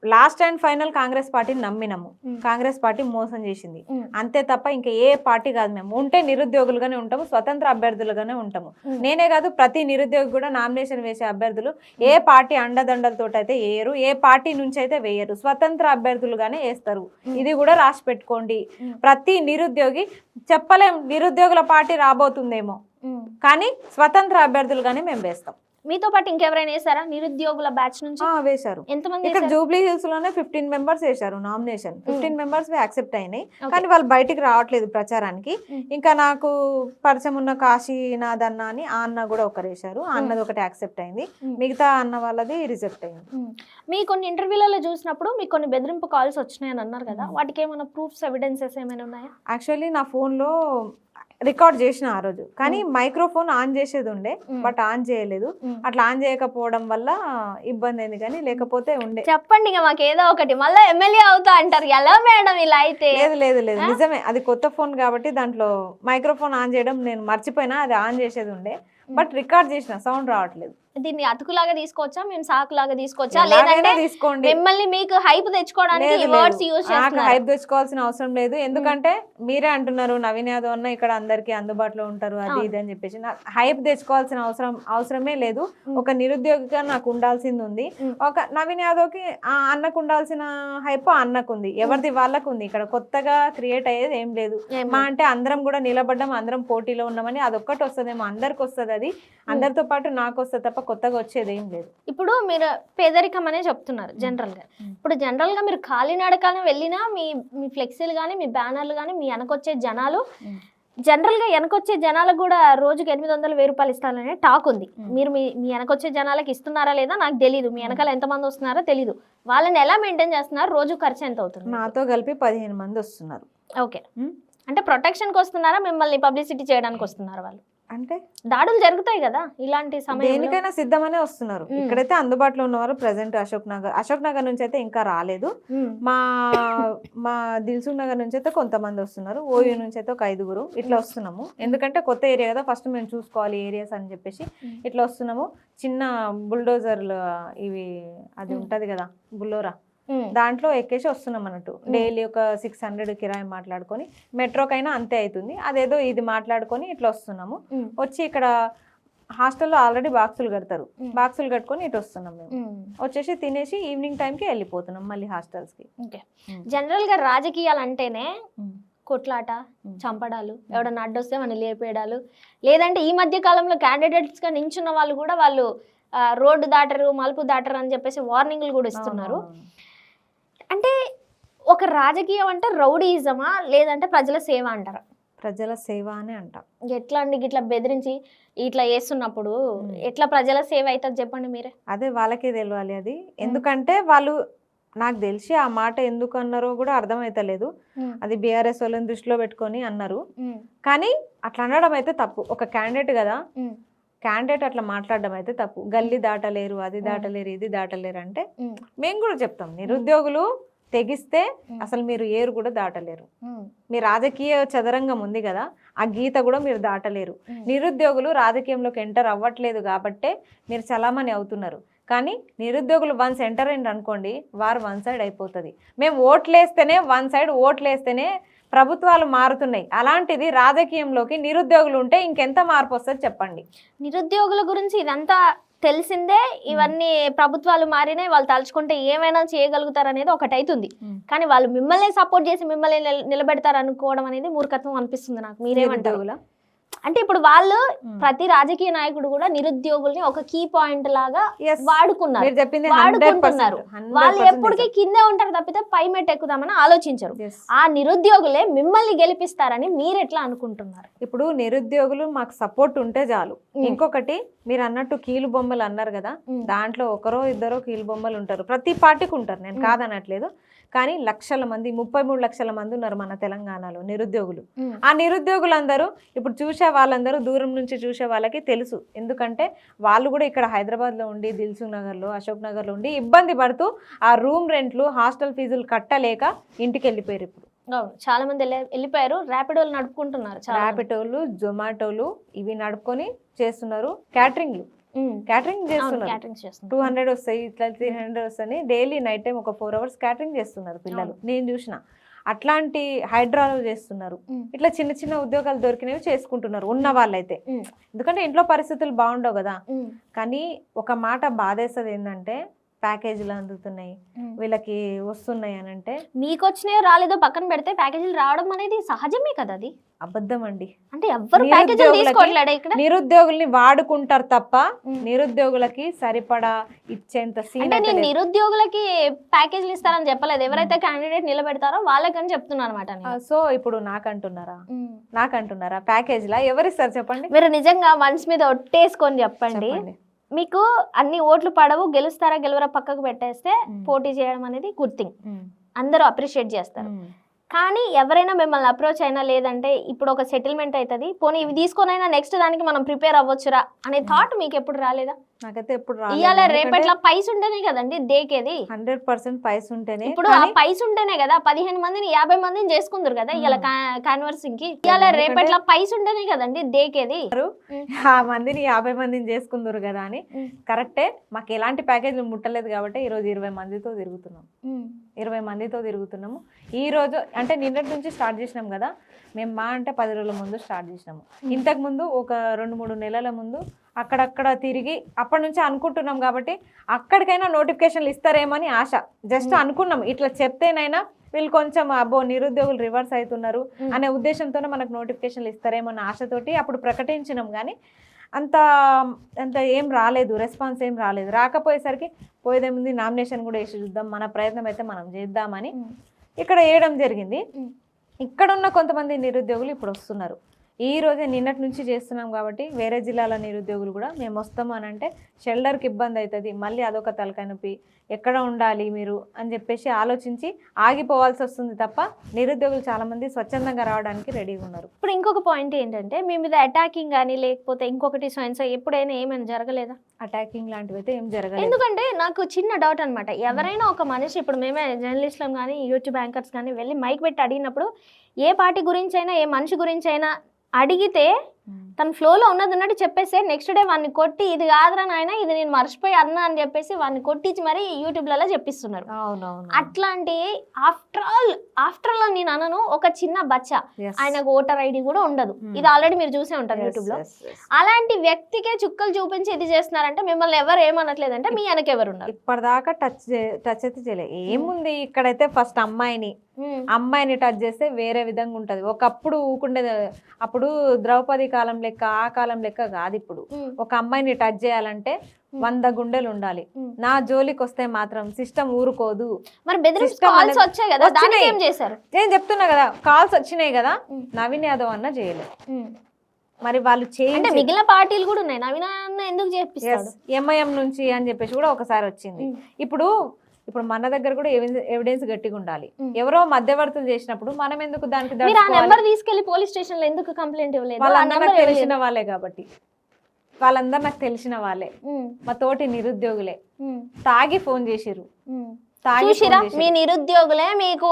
లాస్ట్ అండ్ ఫైనల్ కాంగ్రెస్ పార్టీని నమ్మినాము. కాంగ్రెస్ పార్టీ మోసం చేసింది అంతే తప్ప ఇంకా ఏ పార్టీ కాదు. మేము ఉంటే నిరుద్యోగులుగానే ఉంటాము, స్వతంత్ర అభ్యర్థులుగానే ఉంటాము. నేనే కాదు, ప్రతి నిరుద్యోగి కూడా నామినేషన్ వేసే అభ్యర్థులు ఏ పార్టీ అండదండలతో అయితే వేయరు, ఏ పార్టీ నుంచి అయితే వేయరు, స్వతంత్ర అభ్యర్థులుగానే వేస్తారు. ఇది కూడా రాసి పెట్టుకోండి. ప్రతి నిరుద్యోగి చెప్పలేం నిరుద్యోగుల పార్టీ రాబోతుందేమో, కానీ స్వతంత్ర అభ్యర్థులుగానే మేము వేస్తాం. మీతో పాటు ఇంకెవరైనా వేసారా నిరుద్యోగుల బ్యాచ్ నుంచి? వేశారు. ఎంతమంది? ఇక్కడ జూబ్లీ హిల్స్ లోనే 15 మెంబర్స్ వేశారు నామినేషన్. 15 మెంబర్స్ యాక్సెప్ట్ అయినాయి, కానీ వాళ్ళు బయటికి రావట్లేదు ప్రచారానికి. ఇంకా నాకు పరిచయం ఉన్న కాశీనాథ్ అన్న అని ఆ అన్న కూడా ఒకరు వేశారు. ఆ అన్నది ఒకటి యాక్సెప్ట్ అయింది, మిగతా అన్న వాళ్ళది రిజెక్ట్ అయింది. మీ కొన్ని ఇంటర్వ్యూలలో చూసినప్పుడు మీకు కొన్ని బెదిరింపు కాల్స్ వచ్చినాయని అన్నారు కదా, వాటికి ఏమైనా ప్రూఫ్స్ ఎవిడెన్సెస్ ఏమైనా ఉన్నాయా? యాక్చువల్లీ నా ఫోన్లో రికార్డ్ చేసిన ఆ రోజు, కానీ మైక్రోఫోన్ ఆన్ చేసేది ఉండే బట్ ఆన్ చేయలేదు. అట్లా ఆన్ చేయకపోవడం వల్ల ఇబ్బంది అయింది, కానీ లేకపోతే ఉండే. చెప్పండి ఇక మాకు ఏదో ఒకటి, మళ్ళీ ఎమ్మెల్యే అవుతా అంటారు ఎలా మేడం ఇలా అయితే? లేదు లేదు లేదు, నిజమే. అది కొత్త ఫోన్ కాబట్టి దాంట్లో మైక్రోఫోన్ ఆన్ చేయడం నేను మర్చిపోయినా, అది ఆన్ చేసేది ఉండే, బట్ రికార్డ్ చేసిన సౌండ్ రావట్లేదు. దీన్ని అతుకులాగా తీసుకోవచ్చా, మేము సాకులాగా తీసుకోవచ్చా, ఎలాగైనా లేదంటే తీసుకోండి. మిమ్మల్ని మీకు హైప్ తెచ్చుకోవడానికి వర్డ్స్ యూజ్ నాకు చేస్తున్నారు? హైప్ తెచ్చుకోవాల్సిన అవసరం లేదు, ఎందుకంటే మీరే అంటున్నారు నవీన్ యాదవ్ అన్న ఇక్కడ అందరికి అందుబాటులో ఉంటారు అది ఇది అని చెప్పేసి. నాకు హైప్ తెచ్చుకోవాల్సిన అవసరమే లేదు. ఒక నిరుద్యోగిగా నాకు ఉండాల్సింది ఉంది, ఒక నవీన్ యాదవ్ కి అన్నకు ఉండాల్సిన హైప్ అన్నకుంది, ఎవరిది వాళ్ళకు ఉంది. ఇక్కడ కొత్తగా క్రియేట్ అయ్యేది ఏం లేదు. మా అంటే అందరం కూడా నిలబడ్డం, అందరం పోటీలో ఉన్నామని అదొక్కటి వస్తుందేమో, అందరికి వస్తుంది, అది అందరితో పాటు నాకు వస్తుంది తప్ప కొత్తగా వచ్చేది ఏం లేదు. ఇప్పుడు మీరు పేదరికం అనే చెప్తున్నారు జనరల్ గా. ఇప్పుడు జనరల్ గా మీరు కాలినడకన వెళ్ళినా మీ ఫ్లెక్సీలు కానీ మీ బ్యానర్లు కానీ మీ వెనకొచ్చే జనాలు, జనరల్ గా వెనకొచ్చే జనాలకు కూడా రోజుకి 800-1000 రూపాయలు ఇస్తారనే టాక్ ఉంది. మీరు మీ వెనకొచ్చే జనాలకు ఇస్తున్నారా లేదా నాకు తెలియదు, మీ వెనకాల ఎంతమంది వస్తున్నారో తెలియదు, వాళ్ళని ఎలా మెయింటైన్ చేస్తున్నారు, రోజు ఖర్చు ఎంత అవుతుంది? నాతో కలిపి 15 మంది వస్తున్నారు. ఓకే, అంటే ప్రొటెక్షన్కి వస్తున్నారా, మిమ్మల్ని పబ్లిసిటీ చేయడానికి వస్తున్నారా? వాళ్ళు అంటే దాడులు జరుగుతాయి కదా ఇలాంటి సమయంలో, దేనికైనా సిద్ధమనే వస్తున్నారు. ఇక్కడైతే అందుబాటులో ఉన్నవారు ప్రెసెంట్ అశోక్ నగర్ నుంచి అయితే ఇంకా రాలేదు. మా దిల్సుఖ్ నగర్ నుంచి అయితే కొంతమంది వస్తున్నారు, ఓయూ నుంచి అయితే ఒక 5గురు ఇట్లా వస్తున్నాము. ఎందుకంటే కొత్త ఏరియా కదా, ఫస్ట్ మేము చూసుకోవాలి ఏరియాస్ అని చెప్పేసి ఇట్లా వస్తున్నాము. చిన్న బుల్డోజర్లు ఇవి అది ఉంటది కదా బుల్లోరా, దాంట్లో ఎక్కేసి వస్తున్నాం అన్నట్టు. డైలీ ఒక 600 కిరాయి మాట్లాడుకొని, మెట్రోకైనా అంతే అవుతుంది, అదేదో ఇది మాట్లాడుకొని ఇట్లా వస్తున్నాము. వచ్చి ఇక్కడ హాస్టల్లో ఆల్రెడీ బాక్సులు కడతారు, బాక్సులు కట్టుకొని ఇటు వస్తున్నాం మేము. వచ్చేసి తినేసి ఈవినింగ్ టైంకి వెళ్ళిపోతున్నాం మళ్ళీ హాస్టల్స్కి. ఓకే, జనరల్గా రాజకీయాలు అంటేనే కొట్లాట, చంపడాలు, ఎవడన్నా అడ్డొస్తే మన లేపేయడాలు, లేదంటే ఈ మధ్య కాలంలో క్యాండిడేట్స్గా నించున్న వాళ్ళు కూడా వాళ్ళు రోడ్డు దాటరు, మలుపు దాటరు అని చెప్పేసి వార్నింగ్లు కూడా ఇస్తున్నారు. అంటే ఒక రాజకీయం అంటే రౌడీయిజమా లేదంటే ప్రజల సేవ అంటారా? ప్రజల సేవ అని అంటాం. ఎట్లా అండి, ఇట్లా బెదిరించి ఇట్లా చేస్తున్నప్పుడు ఎట్లా ప్రజల సేవ అవుతుంది చెప్పండి మీరే? అదే వాళ్ళకే తెలియాలి అది, ఎందుకంటే వాళ్ళు నాకు తెలిసి ఆ మాట ఎందుకు అన్నారో కూడా అర్థమైతలేదు. అది బీఆర్ఎస్ వాళ్ళని దృష్టిలో పెట్టుకొని అన్నారు, కానీ అట్లా అనడం అయితే తప్పు. ఒక క్యాండిడేట్ కదా, క్యాండిడేట్ అట్లా మాట్లాడడం అయితే తప్పు. గల్లీ దాటలేరు, అది దాటలేరు, ఇది దాటలేరు అంటే మేము కూడా చెప్తాం, నిరుద్యోగులు తెగిస్తే అసలు మీరు ఏరు కూడా దాటలేరు. మీ రాజకీయ చదరంగం ఉంది కదా, ఆ గీత కూడా మీరు దాటలేరు. నిరుద్యోగులు రాజకీయంలోకి ఎంటర్ అవ్వట్లేదు కాబట్టే మీరు చలామణి అవుతున్నారు. కానీ నిరుద్యోగులు వన్స్ ఎంటర్ అయింది అనుకోండి, వారు వన్ సైడ్ అయిపోతుంది. మేము ఓట్లేస్తేనే వన్ సైడ్ ఓట్లేస్తేనే ప్రభుత్వాలు మారుతున్నాయి, అలాంటిది రాజకీయంలోకి నిరుద్యోగులు ఉంటే ఇంకెంత మార్పు వస్తుంది చెప్పండి? నిరుద్యోగుల గురించి ఇదంతా తెలిసిందే, ఇవన్నీ ప్రభుత్వాలు మారినాయి, వాళ్ళు తలుచుకుంటే ఏమైనా చేయగలుగుతారు అనేది ఒకటి అవుతుంది. కానీ వాళ్ళు మిమ్మల్ని సపోర్ట్ చేసి మిమ్మల్ని నిలబెడతారు అనుకోవడం అనేది మూర్ఖత్వం అనిపిస్తుంది నాకు. మీరేమంటారు? అంటే ఇప్పుడు వాళ్ళు ప్రతి రాజకీయ నాయకుడు కూడా నిరుద్యోగుల్ని ఒక కీ పాయింట్ లాగా వాడుకున్నారు, వాడుకుంటున్నారు. వాళ్ళు ఎప్పటికీ కిందే ఉంటారు తప్పితే పై మెట్టు ఎక్కుదామని ఆలోచించరు. ఆ నిరుద్యోగులే మిమ్మల్ని గెలిపిస్తారని మీరు ఎట్లా అనుకుంటున్నారు? ఇప్పుడు నిరుద్యోగులు మాకు సపోర్ట్ ఉంటే చాలు. ఇంకొకటి మీరు అన్నట్టు కీలు బొమ్మలు అన్నారు కదా, దాంట్లో ఒకరో ఇద్దరో కీలు బొమ్మలు ఉంటారు, ప్రతి పార్టీకి ఉంటారు, నేను కాదనట్లేదు. కానీ లక్షల మంది, 33 లక్షల మంది ఉన్నారు మన తెలంగాణలో నిరుద్యోగులు. ఆ నిరుద్యోగులందరూ ఇప్పుడు చూసే వాళ్ళందరూ దూరం నుంచి చూసే వాళ్ళకి తెలుసు, ఎందుకంటే వాళ్ళు కూడా ఇక్కడ హైదరాబాద్లో ఉండి, దిల్సుఖ్ నగర్లో, అశోక్ నగర్లో ఉండి ఇబ్బంది పడుతూ ఆ రూమ్ రెంట్లు, హాస్టల్ ఫీజులు కట్టలేక ఇంటికి వెళ్ళిపోయారు. ఇప్పుడు చాలా మంది వెళ్ళిపోయారు, ర్యాపిడోలు నడుపుకుంటున్నారు, ర్యాపిడోలు, జొమాటోలు ఇవి నడుపుకొని చేస్తున్నారు. క్యాటరింగ్ చేస్తున్నారు, 200 వస్తాయి, ఇట్లా 300 వస్తాయి. డైలీ నైట్ టైం ఒక 4 hours క్యాటరింగ్ చేస్తున్నారు పిల్లలు, నేను చూసిన. అట్లాంటి హైడ్రాలు చేస్తున్నారు. ఇట్లా చిన్న చిన్న ఉద్యోగాలు దొరికినవి చేసుకుంటున్నారు ఉన్న వాళ్ళైతే, ఎందుకంటే ఇంట్లో పరిస్థితులు బాగుండవు కదా. కానీ ఒక మాట బాధేస్తుంది ఏంటంటే, ప్యాకేజీలు అందుతున్నాయి వీళ్ళకి వస్తున్నాయి అని అంటే, మీకు వచ్చినాయో రాలేదో పక్కన పెడితే ప్యాకేజీలు రావడం అనేది సహజమే కదా. అది అబద్ధం అండి. అంటే ఎవ్వరు ప్యాకేజీలు తీసుకోవట్లేదు ఇక్కడ. నిరుద్యోగుల్ని వాడుకుంటారు తప్ప నిరుద్యోగులకి సరిపడా ఇచ్చేంత సీన్. అంటే నేను నిరుద్యోగులకి ప్యాకేజీలు ఇస్తారని చెప్పలేదు, ఎవరైతే క్యాండిడేట్ నిలబెడతారో వాళ్ళకని చెప్తున్నా అనమాట. సో ఇప్పుడు నాకంటున్నారా ప్యాకేజీలా? ఎవరిస్తారు చెప్పండి? మీరు నిజంగా మనసు మీద ఒట్టేసుకొని చెప్పండి, మీకు అన్ని ఓట్లు పడవు, గెలుస్తారా గెలవరా పక్కకు పెట్టేస్తే పోటీ చేయడం అనేది గుడ్ థింగ్, అందరూ అప్రిషియేట్ చేస్తారు. కానీ ఎవరైనా మిమ్మల్ని అప్రోచ్ అయినా లేదంటే ఇప్పుడు ఒక సెటిల్మెంట్ అవుతుంది, పోనీ ఇవి తీసుకొనైనా నెక్స్ట్ దానికి మనం ప్రిపేర్ అవ్వచ్చురా అనే థాట్ మీకు ఎప్పుడు రాలేదా? నాకైతే ఎప్పుడు ఇవాళ రేపట్లా పైస ఉంటేనే కదండి దేకేది. 100% పైస ఉంటేనే. ఇప్పుడు ఆ పైస ఉంటేనే కదా 15 మందిని 50 మందిని చేసుకుందరు కదా ఇవాళ కాన్వర్సింగ్ కి. ఇవాళ రేపట్లా పైస ఉంటేనే కదండి దేకేది. ఆ మందిని 50 మందిని చేసుకుందరు కదా అని. కరెక్టే, మాకు ఎలాంటి ప్యాకేజీలు ముట్టలేదు కాబట్టి ఈ రోజు 20 మందితో తిరుగుతున్నాం. 20 మందితో తిరుగుతున్నాము. ఈ రోజు అంటే నిన్నటి నుంచి స్టార్ట్ చేసినాం కదా, మేము మా అంటే 10 రోజుల ముందు స్టార్ట్ చేసినాము. ఇంతకు ముందు ఒక 2-3 నెలల ముందు అక్కడక్కడ తిరిగి అప్పటి నుంచి అనుకుంటున్నాం కాబట్టి అక్కడికైనా నోటిఫికేషన్లు ఇస్తారేమో అని ఆశ. జస్ట్ అనుకున్నాం ఇట్లా చెప్తేనైనా వీళ్ళు కొంచెం అబ్బో నిరుద్యోగులు రివర్స్ అవుతున్నారు అనే ఉద్దేశంతోనే మనకు నోటిఫికేషన్లు ఇస్తారేమో అన్న ఆశతోటి అప్పుడు ప్రకటించినాం. కానీ అంత అంత ఏం రాలేదు, రెస్పాన్స్ ఏం రాలేదు. రాకపోయేసరికి పోయేదేముంది నామినేషన్ కూడా వేసి చూద్దాం, మన ప్రయత్నం అయితే మనం చేద్దామని ఇక్కడ వేయడం జరిగింది. ఇక్కడ ఉన్న కొంతమంది నిరుద్యోగులు ఇప్పుడు వస్తున్నారు. ఈ రోజే నిన్నటి నుంచి చేస్తున్నాం కాబట్టి వేరే జిల్లాల నిరుద్యోగులు కూడా మేము వస్తాము అని అంటే షెల్టర్కి ఇబ్బంది అవుతుంది, మళ్ళీ అదొక తలకాయ నొప్పి, ఎక్కడ ఉండాలి మీరు అని చెప్పేసి ఆలోచించి ఆగిపోవాల్సి వస్తుంది తప్ప నిరుద్యోగులు చాలామంది స్వచ్ఛందంగా రావడానికి రెడీగా ఉన్నారు. ఇప్పుడు ఇంకొక పాయింట్ ఏంటంటే మీ మీద అటాకింగ్ కానీ లేకపోతే ఇంకొకటి ఎప్పుడైనా ఏమైనా జరగలేదా? అటాకింగ్ లాంటివి అయితే ఏం జరగలేదు. ఎందుకంటే నాకు చిన్న డౌట్ అనమాట, ఎవరైనా ఒక మనిషి ఇప్పుడు మేమే జర్నలిస్టులం కానీ యూట్యూబ్ యాంకర్స్ కానీ వెళ్ళి మైక్ పెట్టి అడిగినప్పుడు ఏ పార్టీ గురించి అయినా ఏ మనిషి గురించి అయినా అడిగితే తన ఫ్లోలో ఉన్నట్టు చెప్పేసి నెక్స్ట్ డే వాడిని కొట్టి ఇది కాదురా నాయన ఇది నేను మర్చిపోయి అన్నా అని చెప్పేసి వాడిని కొట్టించి మరి యూట్యూబ్లలో చెప్పిస్తున్నారు. అట్లాంటి ఆఫ్టర్ ఆల్ నేను అనను, ఒక చిన్న బచ్చా ఆయనకు ఓటర్ ఐడి కూడా ఉండదు, ఇది ఆల్రెడీ మీరు చూసే ఉంటారు యూట్యూబ్ లో. అలాంటి వ్యక్తికే చుక్కలు చూపించి ఇది చేస్తున్నారంటే మిమ్మల్ని ఎవరు ఏమనట్లేదంటే మీ వెనక ఎవరు ఉన్నారు? ఇప్పటిదాకా టచ్ అయితే చేయలేదు. ఏముంది ఇక్కడైతే ఫస్ట్ అమ్మాయిని టచ్ చేస్తే వేరే విధంగా ఉంటది. ఒకప్పుడు ఊకుండేది, అప్పుడు ద్రౌపది కాలం లెక్క ఆ కాలం లెక్క కాదు. ఇప్పుడు ఒక అమ్మాయిని టచ్ చేయాలంటే 100 గుండెలు ఉండాలి. నా జోలికి వస్తే మాత్రం సిస్టమ్ ఊరుకోదు. మరి కాల్స్ వచ్చాయి కదా, దానికి ఏం చేశారు? నేను చెప్తున్నా కదా, కాల్స్ వచ్చినాయి కదా, నవీన్ యాదవ్ అన్న చేయలేదు. మరి వాళ్ళు చేయండి, మిగిలిన పార్టీలు కూడా ఉన్నాయి, నవీన్ అన్న ఎందుకు చేపిస్తారు? ఎంఐఎం నుంచి అని చెప్పేసి కూడా ఒకసారి వచ్చింది. ఇప్పుడు మన దగ్గర కూడా ఎవిడెన్స్ గట్టిగా ఉండాలి. ఎవరో మధ్యవర్తులు చేసినప్పుడు మనం ఎందుకు దానికి తీసుకెళ్లి పోలీస్ స్టేషన్ లో ఎందుకు కంప్లైంట్ ఇవ్వలేదు? వాళ్ళందరూ నాకు తెలిసిన వాళ్ళే కాబట్టి, వాళ్ళందరూ నాకు తెలిసిన వాళ్ళే, మా తోటి నిరుద్యోగులే. తాగి ఫోన్ చేసిర్రు, మీ నిరుద్యోగులే మీకు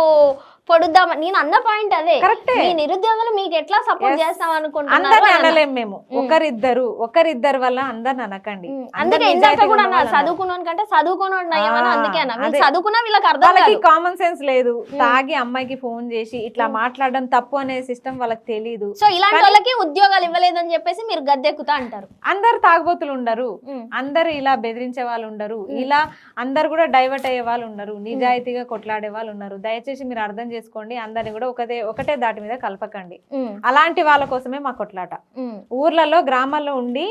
పొడుద్దామని నేను అన్న పాయింట్ అదే. మీ నిరుద్యోగులు మీకు ఎట్లా సపోర్ట్ చేస్తాం అనుకుంటున్నారు? అనలేం మేము, ఒకరిద్దరు వల్ల అందరిని అనకండి. అందుకే ఇందాక కూడా అన్నా చదువుకున్నాను కంటే చదువుకున్నాడు అందుకే అన్న చదువుకున్నా వీళ్ళకి అర్థం కామన్ సెన్స్ లేదు. తాగి అమ్మాయికి ఫోన్ చేసి ఇట్లా మాట్లాడడం తప్పు అనే సిస్టమ్ వాళ్ళకి తెలియదు. సో ఇలాంటి వాళ్ళకి ఉద్యోగాలు ఇవ్వలేదని చెప్పేసి మీరు గద్దెక్కుతా అంటారు. అందరు తాగుబోతులు ఉండరు, అందరు ఇలా బెదిరించే వాళ్ళు ఉండరు, ఇలా అందరు కూడా డైవర్ట్ అయ్యే వాళ్ళు ఉండరు, నిజాయితీగా కొట్లాడే వాళ్ళు ఉన్నారు. దయచేసి మీరు అర్థం చేసుకోండి, అందరిని కూడా ఒకటే దాటి మీద కలపకండి. అలాంటి వాళ్ళ కోసమే మా కొట్లాట. ఊర్లలో గ్రామాల్లో ఉండి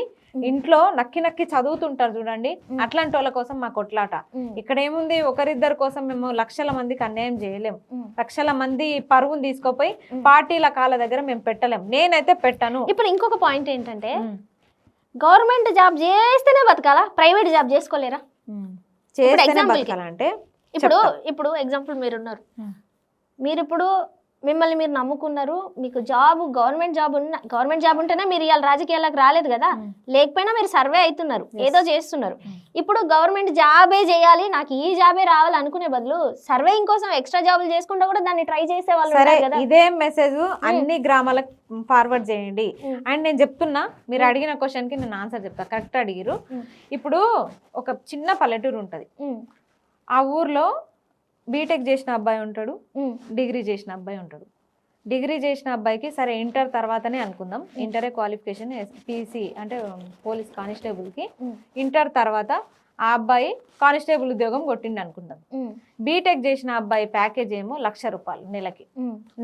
ఇంట్లో నక్కి చదువుతుంటారు చూడండి, అట్లాంటి వాళ్ళ కోసం మా కొట్లాట. ఇక్కడ ఏముంది, ఒకరిద్దరి కోసం మేము లక్షల మందికి అన్యాయం చేయలేం. లక్షల మంది పరువును తీసుకోపోయి పార్టీల కాళ్ళ దగ్గర మేము పెట్టలేం. నేనైతే పెట్టను. ఇప్పుడు ఇంకొక పాయింట్ ఏంటంటే గవర్నమెంట్ జాబ్ చేస్తేనే బతకాలా, ప్రైవేట్ జాబ్ చేసుకోలేరా? చేస్తేనే బతకాలంటే ఇప్పుడు ఎగ్జాంపుల్ మీరున్నారు, మీరు ఇప్పుడు మిమ్మల్ని మీరు నమ్ముకున్నారు, మీకు జాబ్ గవర్నమెంట్ జాబ్ ఉంటేనే మీరు ఇవాళ రాజకీయాలకు రాలేదు కదా, లేకపోయినా మీరు సర్వే అవుతున్నారు, ఏదో చేస్తున్నారు. ఇప్పుడు గవర్నమెంట్ జాబే చేయాలి, నాకు ఈ జాబే రావాలి అనుకునే బదులు సర్వేయింగ్ కోసం ఎక్స్ట్రా జాబులు చేసుకుంటా కూడా దాన్ని ట్రై చేసే వాళ్ళు ఉన్నారు కదా. ఇదే మెసేజ్ అన్ని గ్రామాలకు ఫార్వర్డ్ చేయండి. అండ్ నేను చెప్తున్నా, మీరు అడిగిన క్వశ్చన్ కి నేను ఆన్సర్ చెప్తా. కరెక్ట్ అడిగిరు. ఇప్పుడు ఒక చిన్న పల్లెటూరు ఉంటది, ఆ ఊర్లో బీటెక్ చేసిన అబ్బాయి ఉంటాడు, డిగ్రీ చేసిన అబ్బాయి ఉంటాడు. డిగ్రీ చేసిన అబ్బాయికి సరే ఇంటర్ తర్వాతనే అనుకుందాం, ఇంటరే క్వాలిఫికేషన్ పీసీ అంటే పోలీస్ కానిస్టేబుల్కి, ఇంటర్ తర్వాత ఆ అబ్బాయి కానిస్టేబుల్ ఉద్యోగం కొట్టిండి అనుకుందాం. బీటెక్ చేసిన అబ్బాయి ప్యాకేజ్ ఏమో 1,00,000 రూపాయలు, నెలకి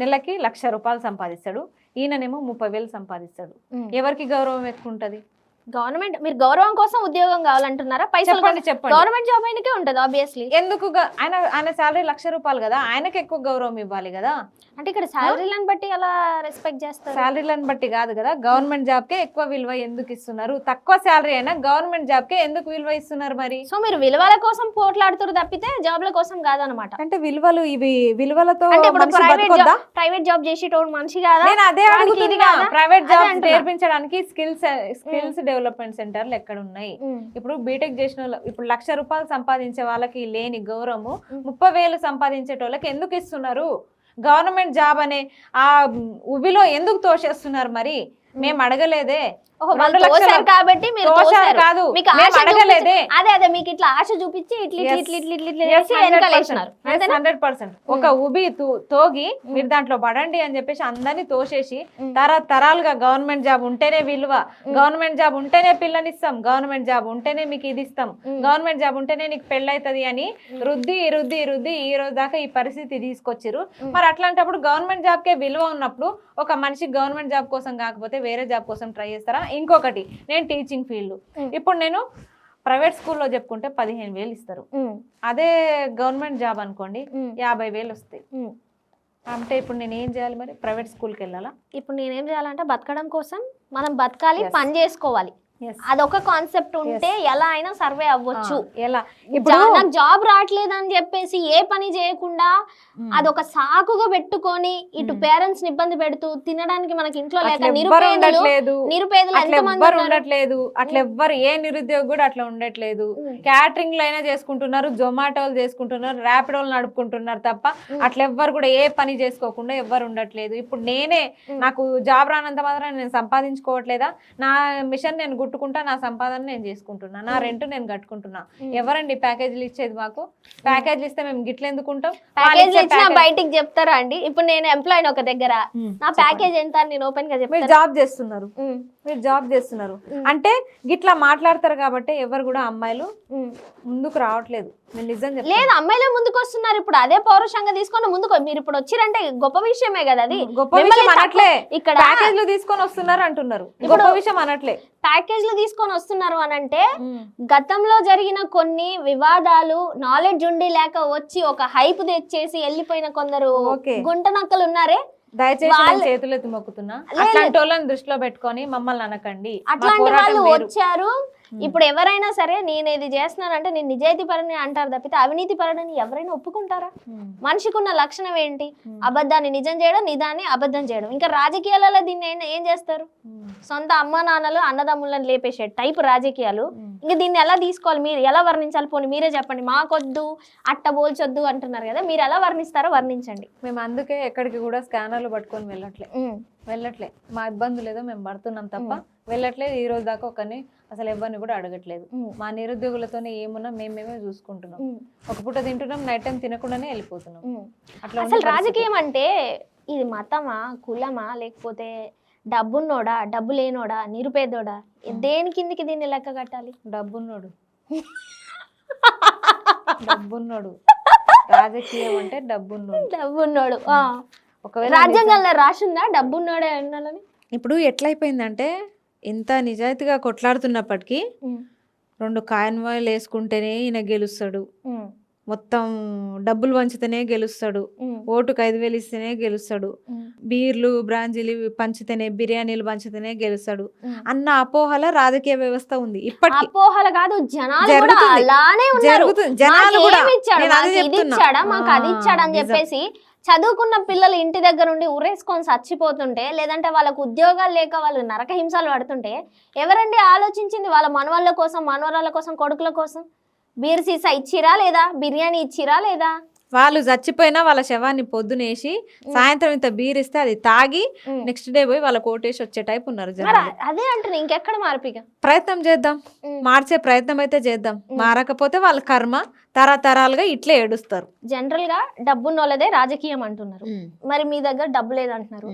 1,00,000 రూపాయలు సంపాదిస్తాడు. ఈయననేమో 30,000 సంపాదిస్తాడు. ఎవరికి గౌరవం ఎక్కువ ఉంటుంది? గవర్నమెంట్ మీరు గౌరవం కోసం ఉద్యోగం కావాలంటున్నారా? పైసలు చెప్పండి చెప్పండి. గవర్నమెంట్ జాబ్ ఆయనకే ఉంటది ఆబ్వియస్లీ. ఎందుకు ఆయన శాలరీ ₹1,00,000 కదా, ఆయనకి ఎక్కువ గౌరవం ఇవ్వాలి కదా. అంటే ఇక్కడ శాలరీలను బట్టి అలా రెస్పెక్ట్ చేస్తారు. శాలరీలను బట్టి కాదు కదా, గవర్నమెంట్ జాబ్ కే ఎక్కువ విలువ ఎందుకు ఇస్తున్నారు? తక్కువ శాలరీ అయినా గవర్నమెంట్ జాబ్ కే ఎందుకు విలువ ఇస్తున్నారు మరి? సో మీరు విలువల కోసం పోట్లాడుతారు తప్పితే జాబ్ల కోసం కాదనమాట. అంటే విలువలు ఇవి విలువలతో అంటే ఇప్పుడు మనిషి బతకొద్దా? ప్రైవేట్ జాబ్ చేసేటోడు మనిషి కాదా? నేను అదే అడుగుతున్నా. ప్రైవేట్ అదే జాబ్ అంటున్నా. నేర్పించడానికి స్కిల్స్ డెవలప్మెంట్ సెంటర్లు ఎక్కడ ఉన్నాయి? ఇప్పుడు బీటెక్ చేసిన వాళ్ళు ఇప్పుడు ₹1,00,000 సంపాదించే వాళ్ళకి లేని గౌరవము 30,000 సంపాదించేటోళ్ళకి ఎందుకు ఇస్తున్నారు? గవర్నమెంట్ జాబ్ అనే ఆ ఉబిలో ఎందుకు తోసేస్తున్నారు మరి? మేము అడగలేదే. ఓహో, వాళ్ళు తోశారు కాబట్టి మీరు తోశారు. కాదు, మీకు మేము ఆశ అడగలేదే. చూపించి- అదే మీకు ఇట్లా ఆశ చూపించి ఇట్లా Yes. ఇట్లా ఇట్లా ఇట్లా ఇట్లా Yes, చేసి వెనకాలేసినారు. 100%. ఒక ఉబి తోగి మీరు దాంట్లో పడండి అని చెప్పేసి అందరినీ తోసేసి తరాలుగా గవర్నమెంట్ జాబ్ ఉంటేనే విలువ, గవర్నమెంట్ జాబ్ ఉంటేనే పిల్లనిస్తాం, గవర్నమెంట్ జాబ్ ఉంటేనే మీకు ఇది ఇస్తాం, గవర్నమెంట్ జాబ్ ఉంటేనే నీకు పెళ్ళైతది అని రుద్ది రుద్ది రుద్ది ఈ రోజు దాకా ఈ పరిస్థితి తీసుకొచ్చిరు. మరి అట్లాంటప్పుడు గవర్నమెంట్ జాబ్ కే విలువ ఉన్నప్పుడు ఒక మనిషి గవర్నమెంట్ జాబ్ కోసం కాకపోతే వేరే జాబ్ కోసం ట్రై చేస్తారా? ఇంకొకటి, నేను టీచింగ్ ఫీల్డ్, ఇప్పుడు నేను ప్రైవేట్ స్కూల్లో చెప్పుకుంటే 15,000 ఇస్తారు. అదే గవర్నమెంట్ జాబ్ అనుకోండి 50,000 వస్తాయి. అంటే ఇప్పుడు నేను ఏం చేయాలి మరి? ప్రైవేట్ స్కూల్కి వెళ్ళాలా? ఇప్పుడు నేనేం చేయాలంటే బతకడం కోసం మనం బతకాలి, పని చేసుకోవాలి. Yes. అదొక కాన్సెప్ట్ ఉంటే ఎలా అయినా సర్వే అవ్వచ్చు. ఎలా ఇప్పుడు నాకు జాబ్ రావట్లేదు అని చెప్పేసి ఏ పని చేయకుండా అదొక సాకుగా పెట్టుకొని ఇటు పేరెంట్స్ ని ఇబ్బంది పెడుతూ తినడానికి మనకి ఇంట్లో లేక నిరుపేదలు ఎవ్వరు ఉండట్లేదు. అట్లా ఎవ్వరు ఏ నిరుద్యోగి కూడా అట్లా ఉండట్లేదు. క్యాటరింగ్ లో అయినా చేసుకుంటున్నారు, జొమాటోలు చేసుకుంటున్నారు, ర్యాపిడోలు నడుపుకుంటున్నారు తప్ప అట్లా ఎవ్వరు కూడా ఏ పని చేసుకోకుండా ఎవ్వరు ఉండట్లేదు. ఇప్పుడు నేనే నాకు జాబ్ రానంత మాత్రం నేను సంపాదించుకోవట్లేదా? నా మిషన్ నేను గుట్టుకుంటా, నా సంపాదన నేను చేసుకుంటున్నా, నా రెంట్ నేను కట్టుకుంటున్నా. ఎవరండి ప్యాకేజీలు ఇచ్చేది మాకు? ప్యాకేజీలు ఇస్తే మేము గిట్ల ఎందుకుంటాం? ప్యాకేజీలు ఇచ్చినా బయటికి చెప్తారా అండి? ఇప్పుడు నేను ఎంప్లాయ్ ఒక దగ్గర నా ప్యాకేజ్ ఎంత అని నేను ఓపెన్ గా చెప్తాను. మీరు జాబ్ చేస్తున్నారు అంటే గిట్లా మాట్లాడతారు కాబట్టి ఎవరు కూడా అమ్మాయిలు ముందుకు రావట్లేదు. లేదు, అమ్మాయిలే ముందుకు వస్తున్నారు. ఇప్పుడు అదే పౌరుషంగా తీసుకొని ముందుకు మీరు ఇప్పుడు వచ్చిరంటే గొప్ప విషయమే కదా. అది గొప్ప విషయం అనట్లే. ఇక్కడ ప్యాకేజ్లు తీసుకొని వస్తున్నారు అంటున్నారు, గొప్ప విషయం అనట్లే. ప్యాకేజ్లు తీసుకొని వస్తున్నారు అని అంటే గతంలో జరిగిన కొన్ని వివాదాలు నాలెడ్జ్ ఉండి లేక వచ్చి ఒక హైప్ తెచ్చేసి వెళ్ళిపోయిన కొందరు గుంట నక్కలు ఉన్నారే. దయచేసి చేతులు ఎత్తి మొక్కుతున్నా, అట్లాంటి వాళ్ళని దృష్టిలో పెట్టుకొని మమ్మల్ని అనకండి. అట్లాంటి వాళ్ళు వచ్చారు. ఇప్పుడు ఎవరైనా సరే నేను ఇది చేస్తున్నానంటే నేను నిజాయితీ పరుని అంటారు తప్పితే అవినీతి పరుని ఎవరైనా ఒప్పుకుంటారా? మనిషికి ఉన్న లక్షణం ఏంటి? అబద్ధాన్ని నిజం చేయడం, నిజాన్ని అబద్ధం చేయడం. ఇంకా రాజకీయాలలో దీన్ని ఏం చేస్తారు? సొంత అమ్మ నాన్నలు అన్నదమ్ములను లేపేసే టైప్ రాజకీయాలు. ఇంకా దీన్ని ఎలా తీసుకోవాలి? మీరు ఎలా వర్ణించాలి? పోనీ మీరే చెప్పండి. మాకొద్దు, అట్ట పోల్చొద్దు అంటున్నారు కదా, మీరు ఎలా వర్ణిస్తారో వర్ణించండి. మేము అందుకే ఎక్కడికి కూడా స్కానర్లు పట్టుకొని వెళ్ళట్లే. మా ఇబ్బందులు ఏదో మేము పడుతున్నాం తప్ప వెళ్ళట్లేదు. ఈ రోజు దాకా ఒకరిని అసలు ఎవరిని కూడా అడగట్లేదు. మా నిరుద్యోగులతోనే ఏమున్నా మేమేమే చూసుకుంటున్నాం. ఒక పూట తింటున్నాం, నైట్ టైం తినకుండానే వెళ్ళిపోతున్నాం. అట్లా అసలు రాజకీయం అంటే ఇది మతమా, కులమా, లేకపోతే డబ్బున్నోడా, డబ్బు లేనోడా, నిరుపేదోడా, దేని కిందికి దీన్ని లెక్క కట్టాలి? డబ్బున్నోడు రాజకీయం అంటే డబ్బున్నోడు. ఒకవేళ రాజ్యాంగంలో రాసిందా డబ్బున్నోడే అన్నాలని? ఇప్పుడు ఎట్లయిపోయిందంటే ఎంత నిజాయితీగా కొట్లాడుతున్నప్పటికీ 2 కాన్వాయ్లు వేసుకుంటేనే ఈయన గెలుస్తాడు, మొత్తం డబ్బులు పంచితేనే గెలుస్తాడు, ఓటుకు 5,000 ఇస్తేనే గెలుస్తాడు, బీర్లు బ్రాంజీలు పంచితేనే, బిర్యానీలు పంచితేనే గెలుస్తాడు అన్న అపోహల రాజకీయ వ్యవస్థ ఉంది. ఇప్పటికీ అపోహలు కాదు, జనాలు కూడా అలానే ఉన్నారు. జనాలు కూడా మాకు అది ఇచ్చాడు అని చెప్పేసి చదువుకున్న పిల్లలు ఇంటి దగ్గర ఉండి ఉరేసుకొని చచ్చిపోతుంటే, లేదంటే వాళ్ళకు ఉద్యోగాలు లేక వాళ్ళు నరక హింసలు పడుతుంటే ఎవరండి ఆలోచించింది? వాళ్ళ మనవాళ్ళ కోసం, మనవరాళ్ళ కోసం, కొడుకుల కోసం బీర్ సీసా ఇచ్చిరా లేదా? బిర్యానీ ఇచ్చిరా లేదా? వాళ్ళు చచ్చిపోయినా వాళ్ళ శవాన్ని పొద్దునేసి సాయంత్రం ఇంత బీర్ ఇస్తే అది తాగి నెక్స్ట్ డే పోయి వాళ్ళ కోటేసి వచ్చే టైప్ ఉన్నారు జనాలు. అదే అంటున్నా, ఇంకెక్కడ మార్పిక? ప్రయత్నం చేద్దాం, మార్చే ప్రయత్నం అయితే చేద్దాం. మారకపోతే వాళ్ళ కర్మ, తరతరాలుగా ఇట్లే ఏడుస్తారు. జనరల్ గా డబ్బున్నోళ్ళదే రాజకీయం అంటున్నారు, మరి మీ దగ్గర డబ్బు లేదంటున్నారు.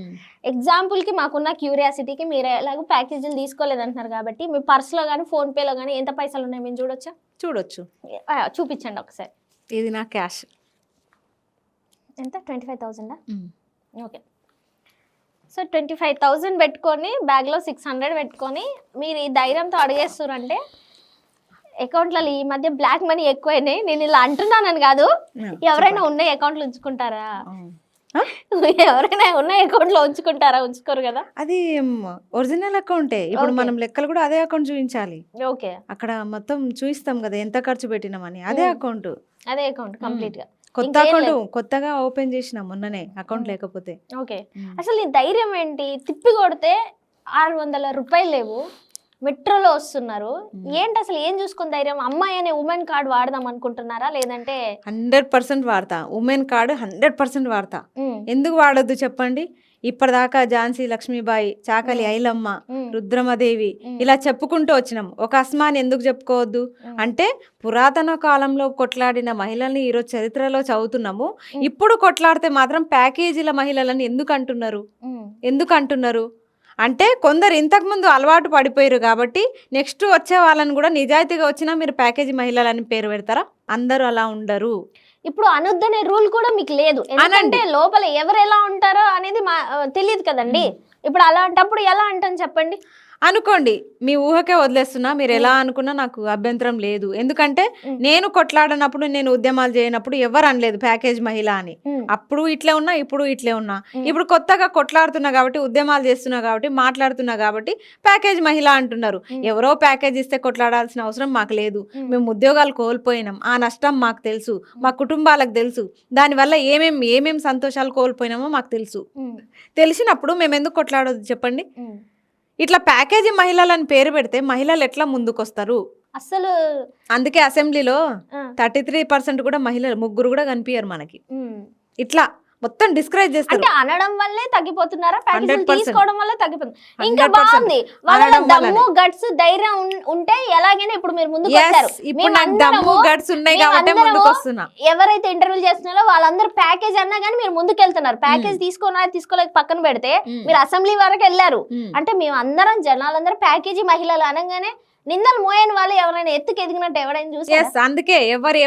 ఎగ్జాంపుల్ కి మాకున్న క్యూరియాసిటీకి మీరు ఎలాగో ప్యాకేజీలు తీసుకోలేదంటున్నారు కాబట్టి మీ పర్స్ లో కానీ ఫోన్ పేలో కానీ ఎంత పైసలు ఉన్నాయి మేము చూడొచ్చు. చూపించండి ఒకసారి. ఇది నా క్యాష్. ఎంత? 25,000. ఓకే. సో 25,000 పెట్టుకొని బ్యాగ్ లో 600 పెట్టుకొని మీరు ఈ ధైర్యంతో అడిగేస్తారంటే అకౌంట్లలో ఈ మధ్య బ్లాక్ మనీ ఎక్కువైనాయి. నేను ఇలా అంటున్నానని కాదు, ఎవరైనా ఉన్న అకౌంట్లు ఉంచుకుంటారా? ఎవరైనా ఉన్న అకౌంట్ లో ఉంచుకుంటారా? ఉంచుకోరు కదా. అది ఒరిజినల్ అకౌంటే. ఇప్పుడు మనం లెక్కలు కూడా అదే అకౌంట్ చూపించాలి. ఓకే, అక్కడ మొత్తం చూపిస్తాం కదా ఎంత ఖర్చు పెట్టినామని. అదే అకౌంట్, అదే అకౌంట్ కంప్లీట్ గా. కొత్త అకౌంట్ కొత్తగా ఓపెన్ చేసిన మొన్ననే అకౌంట్ లేకపోతే. ఓకే, అసలు నీ ధైర్యం ఏంటి? తిప్పి కొడితే 600 రూపాయలు లేవు, మెట్రోలో వస్తున్నారు. ఏంటి అసలు ఏం చూసుకుని ధైర్యం? అమ్మాయి అనే ఉమెన్ కార్డ్ వాడదాం అనుకుంటున్నారా? లేదంటే 100% వాడతా. ఉమెన్ కార్డు 100% వాడతా. ఎందుకు వాడొద్దు చెప్పండి? ఇప్పటిదాకా ఝాన్సీ లక్ష్మీబాయి, చాకలి ఐలమ్మ, రుద్రమదేవి ఇలా చెప్పుకుంటూ వచ్చినాం. ఒక అస్మాని ఎందుకు చెప్పుకోవద్దు అంటే, పురాతన కాలంలో కొట్లాడిన మహిళల్ని ఈరోజు చరిత్రలో చదువుతున్నాము. ఇప్పుడు కొట్లాడితే మాత్రం ప్యాకేజీల మహిళలని ఎందుకు అంటున్నారు అంటే, కొందరు ఇంతకుముందు అలవాటు పడిపోయారు కాబట్టి నెక్స్ట్ వచ్చే వాళ్ళని కూడా నిజాయితీగా వచ్చినా మీరు ప్యాకేజీ మహిళలని పేరు పెడతారా? అందరూ అలా ఉండరు. ఇప్పుడు అనొద్దనే రూల్ కూడా మీకు లేదు, ఎందుకంటే లోపల ఎవరు ఎలా ఉంటారో అనేది తెలియదు కదండి. ఇప్పుడు అలాంటప్పుడు ఎలా అంటాను చెప్పండి? అనుకోండి, మీ ఊహకే వదిలేస్తున్నా. మీరు ఎలా అనుకున్నా నాకు అభ్యంతరం లేదు. ఎందుకంటే నేను కొట్లాడినప్పుడు, నేను ఉద్యమాలు చేయనప్పుడు ఎవరు అనలేదు ప్యాకేజ్ మహిళ అని. అప్పుడు ఇట్లే ఉన్నా, ఇప్పుడు ఇట్లే ఉన్నా. ఇప్పుడు కొత్తగా కొట్లాడుతున్నా కాబట్టి, ఉద్యమాలు చేస్తున్నా కాబట్టి, మాట్లాడుతున్నా కాబట్టి ప్యాకేజ్ మహిళ అంటున్నారు. ఎవరో ప్యాకేజ్ ఇస్తే కొట్లాడాల్సిన అవసరం మాకు లేదు. మేము ఉద్యోగాలు కోల్పోయినాం, ఆ నష్టం మాకు తెలుసు, మా కుటుంబాలకు తెలుసు. దానివల్ల ఏమేం సంతోషాలు కోల్పోయినామో మాకు తెలుసు. తెలిసినప్పుడు మేము ఎందుకు కొట్లాడొద్దు చెప్పండి? ఇట్లా ప్యాకేజీ మహిళలని పేరు పెడితే మహిళలు ఎట్లా ముందుకొస్తారు అసలు? అందుకే అసెంబ్లీలో 33% కూడా మహిళలు, ముగ్గురు కూడా కనిపించారు మనకి. ఇట్లా మొత్తం డిస్కరేజ్ చేస్తారు. అంటే అనడం వల్లే తగ్గిపోతున్నారా? ప్యాకేజీలు తీసుకోవడం వల్ల తగ్గిపోతుంది. ఇంకా బాగుంది, వాళ్ళ దమ్ము గట్స్ ధైర్యం ఉంటే ఎలాగైనా ఇప్పుడు మీరు ముందుకు వచ్చారు. దమ్ము గట్స్ ఉన్నాయి కాబట్టి ముందుకు వస్తున్నా. ఎవరైతే ఇంటర్వ్యూలు చేస్తున్నారో వాళ్ళందరూ ప్యాకేజ్ అన్నా కానీ మీరు ముందుకు వెళ్తున్నారు. ప్యాకేజ్ తీసుకోలేక పక్కన పెడితే మీరు అసెంబ్లీ వరకు వెళ్ళారు. అంటే మేము అందరం జనాలందరూ ప్యాకేజీ మహిళలు అనగానే నిందలు మోయని వాళ్ళు ఎవరైనా ఎత్తుకు ఎదిగినట్టు ఎవరైనా చూసి, అందుకే ఎవరు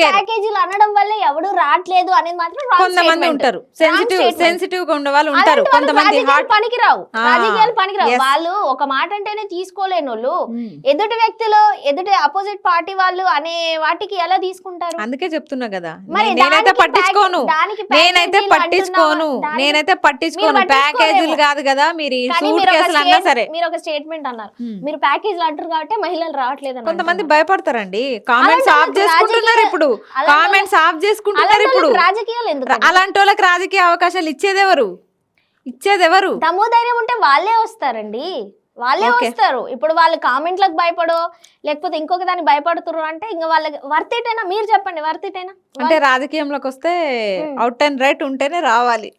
ప్యాకేజీలు అనడం వల్ల ఎవడు రావట్లేదు అనేది మాత్రం కొంతమంది ఉంటారు. సెన్సిటివ్ గా ఉండే వాళ్ళు ఉంటారు. కొంతమంది పనికిరావు, రాజకీయాలు పనికిరావు. వాళ్ళు ఒక మాట అంటేనే తీసుకోలేని వాళ్ళు ఎదుటి వ్యక్తులు, ఎదుటి అపోజిట్ పార్టీ వాళ్ళు అనే వాటికి ఎలా తీసుకుంటారు? అందుకే చెప్తున్నా కదా, నేనైతే పట్టించుకోను. ప్యాకేజీలు కాదు కదా, మీరు ఒక స్టేట్మెంట్ అన్నారు, మీరు ప్యాకేజ్ అంటారు కాబట్టి మహిళలు రావట్లేదు. కొంతమంది భయపడతారండి, కామెంట్స్ ఆఫ్ చేసుకుంటున్నారు. ఇప్పుడు కామెంట్స్ ఆఫ్ చేసుకుంటున్నారు. ఇప్పుడు రాజకీయాలు ఎందుకు? అలాంటి వాళ్ళకి రాజకీయ అవకాశాలు ఇచ్చేదెవరు? దమ్ము ధైర్యం ఉంటే వాళ్ళే వస్తారండి, వాళ్ళే వస్తారు. ఇప్పుడు వాళ్ళు కామెంట్లకు భయపడో లేకపోతే ఇంకొక దాన్ని భయపడుతున్నారు అంటే ఇంకా వాళ్ళకి వర్తిటైనా? మీరు చెప్పండి, వర్తిటైనా? అంటే రాజకీయంలోకి వస్తే అవుట్ అండ్ రైట్ ఉంటేనే రావాలి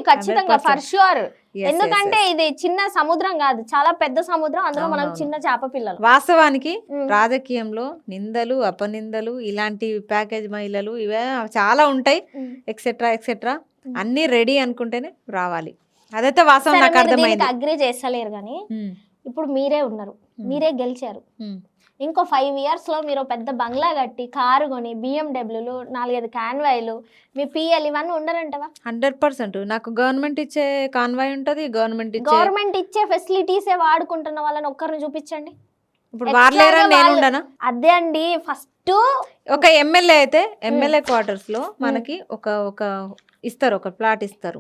ఖచ్చితంగా, ఫర్ ష్యూర్. ఎందుకంటే ఇది చిన్న సముద్రం కాదు, చాలా పెద్ద సముద్రం. అందులో మనం చిన్న చేప పిల్లలు. వాస్తవానికి రాజకీయంలో నిందలు, అపనిందలు, ఇలాంటి ప్యాకేజ్ మహిళలు ఇవే చాలా ఉంటాయి, ఎక్సెట్రా అన్ని రెడీ అనుకుంటేనే రావాలి. అదైతే వాస్తవం, నాకు అర్థమైంది. అగ్రీ చేస్తలేరు కానీ ఇప్పుడు మీరే ఉన్నారు, మీరే గెలిచారు. ఇంకో 5 years లో మీరు పెద్ద బంగ్లా కట్టి, కారు కొని, BMW, 4-5 కాన్వాయ్లు, మీ PL ఇవన్నీ ఉండరంటవా? 100%. నాకు గవర్నమెంట్ ఇచ్చే కాన్వాయ్ ఉంటది, గవర్నమెంట్ ఇచ్చే ఫెసిలిటీసే వాడుకుంటున్న వాళ్ళని ఒక్కరిని చూపించండి. ఇప్పుడు వార్లేరని నేను ఉండనా? అదే అండి, ఫస్ట్ ఒక ఎమ్మెల్యే అయితే ఎమ్మెల్యే క్వార్టర్స్ లో మనకి ఒక ఇస్తారు, ఒక ప్లాట్ ఇస్తారు,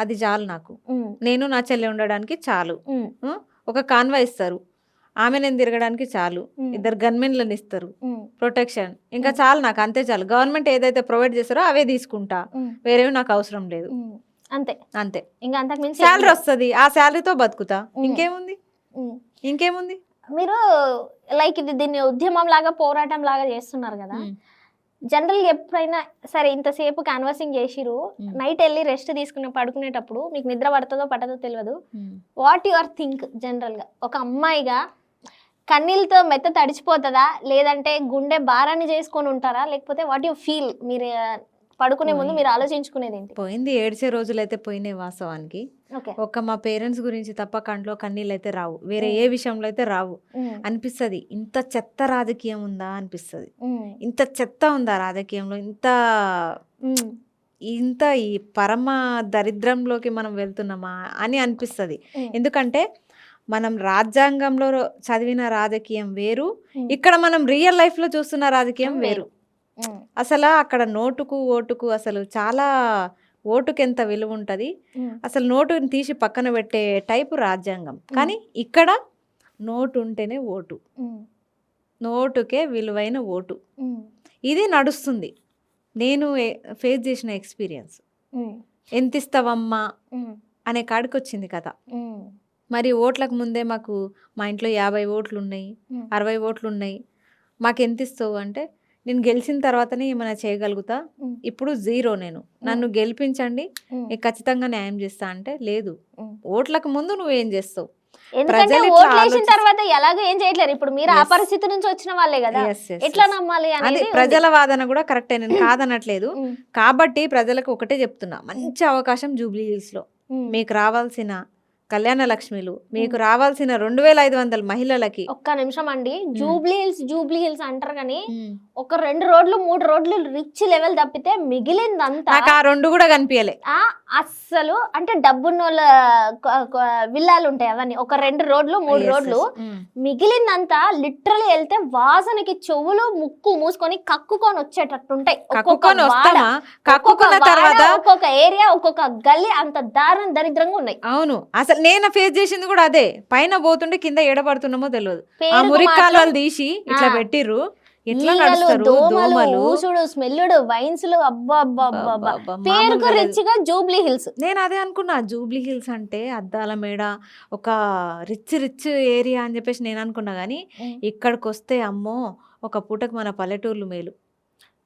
అది చాలు నాకు. నేను నా చెల్లె ఉండడానికి చాలు. ఒక కాన్వాయ్ ఇస్తారు, ఆమె నేను తిరగడానికి చాలు. 2 గన్మెన్లను ఇస్తారు, ప్రొటెక్షన్, ఇంకా చాలు నాకు, అంతే చాలు. గవర్నమెంట్ ఏదైతే ప్రొవైడ్ చేస్తారో అవే తీసుకుంటా, వేరేవి నాకు అవసరం లేదు. అంతే. ఇంకా అంతకుమించి శాలరీ వస్తుంది, ఆ శాలరీతో బతుకుతా. ఇంకేముంది? మీరు లైక్ దీన్ని ఉద్యమం లాగా, పోరాటం లాగా చేస్తున్నారు కదా. జనరల్గా ఎప్పుడైనా సరే ఇంతసేపు క్యాన్వాసింగ్ చేసిరు, నైట్ వెళ్ళి రెస్ట్ తీసుకుని పడుకునేటప్పుడు మీకు నిద్ర పడుతుందో పట్టదో తెలియదు. వాట్ యువర్ థింక్ జనరల్గా ఒక అమ్మాయిగా? కన్నీళ్ళతో మెత్త తడిచిపోతుందా, లేదంటే గుండె భారాన్ని చేసుకొని ఉంటారా, లేకపోతే వాట్ యు ఫీల్? మీరు పడుకునే ముందు మీరు ఆలోచించుకునేది ఏంటి? పోయింది, ఏడ్చే రోజులు అయితే పోయినాయి వాస్తవానికి. ఒక మా పేరెంట్స్ గురించి తప్ప కంట్లో కన్నీళ్ళు అయితే రావు, వేరే ఏ విషయంలో అయితే రావు. అనిపిస్తుంది ఇంత చెత్త రాజకీయం ఉందా అనిపిస్తుంది. ఇంత చెత్త ఉందా రాజకీయంలో, ఇంత ఇంత ఈ పరమ దరిద్రంలోకి మనం వెళ్తున్నామా అని అనిపిస్తుంది. ఎందుకంటే మనం రాజ్యాంగంలో చదివిన రాజకీయం వేరు, ఇక్కడ మనం రియల్ లైఫ్లో చూస్తున్న రాజకీయం వేరు. అసలు అక్కడ నోటుకు ఓటుకు అసలు చాలా, ఓటుకి ఎంత విలువ ఉంటుంది, అసలు నోటుని తీసి పక్కన పెట్టే టైపు రాజ్యాంగం. కానీ ఇక్కడ నోటు ఉంటేనే ఓటు, నోటుకే విలువైన ఓటు, ఇది నడుస్తుంది. నేను ఫేస్ చేసిన ఎక్స్పీరియన్స్. ఎంత ఇస్తావమ్మా అనే కాడికి వచ్చింది కథ. మరి ఓట్లకు ముందే మాకు మా ఇంట్లో 50 ఓట్లు ఉన్నాయి, 60 ఓట్లు ఉన్నాయి, మాకు ఎంత ఇస్తావు అంటే నేను గెలిచిన తర్వాతనే ఏమైనా చేయగలుగుతా, ఇప్పుడు 0, నేను నన్ను గెలిపించండి నీకు ఖచ్చితంగా న్యాయం చేస్తా అంటే లేదు, ఓట్లకు ముందు నువ్వేం చేస్తావు. ఎందుకంటే ఓట్లు వేసిన తర్వాత ఎలాగో ఏం చేయట్లేరు, ఇప్పుడు మీరు ఆ పరిస్థితి నుంచి వచ్చిన వాళ్ళే కదా, ఎట్లా నమ్మాలి అనేది ప్రజల వాదన కూడా కరెక్టే, నేను కాదనట్లేదు. కాబట్టి ప్రజలకు ఒకటే చెప్తున్నా, మంచి అవకాశం జూబ్లీ హిల్స్ లో. మీకు రావాల్సిన కళ్యాణ లక్ష్మిలు, మీకు రావాల్సిన 2500 మహిళలకి. ఒక్క నిమిషం అండి, జూబ్లీ హిల్స్ అంటారు కానీ ఒక 2 రోడ్లు 3 రోడ్లు రిచ్ లెవెల్ తప్పితే మిగిలిందంతా నాకు ఆ 2 కూడా కనిపించలే అస్సలు. అంటే డబ్బున్నోళ్ళ విల్లాలు ఉంటాయి అవన్నీ, ఒక 2 రోడ్లు 3 రోడ్లు, మిగిలిందంతా లిటరలీ వెళ్తే వాసనకి చెవులు ముక్కు మూసుకొని కక్కుకొని వచ్చేటట్టు ఉంటాయి. ఒక్కొక్క ఏరియా ఒక్కొక్క గల్లీ అంత దరిద్రంగా ఉన్నాయి. అవును, అసలు నేను ఫేస్ చేసింది కూడా అదే. పైన పోతుంటే కింద ఎడబడుతున్నామో తెలియదు, ఆ మురికాలు వాళ్ళు తీసి ఇట్లా పెట్టిర్రు, ఇట్లా నడుస్తారు. దోమలు, స్మెల్లుడు, వైన్స్లు, అబ్బా పేరుకు రిచ్గా జూబ్లీ హిల్స్. నేను అదే అనుకున్నా, జూబ్లీ హిల్స్ అంటే అద్దాల మేడ, ఒక రిచ్ ఏరియా అని చెప్పేసి నేను అనుకున్నా. కానీ ఇక్కడికి వస్తే అమ్మో, ఒక పూటకు మన పల్లెటూర్లు మేలు.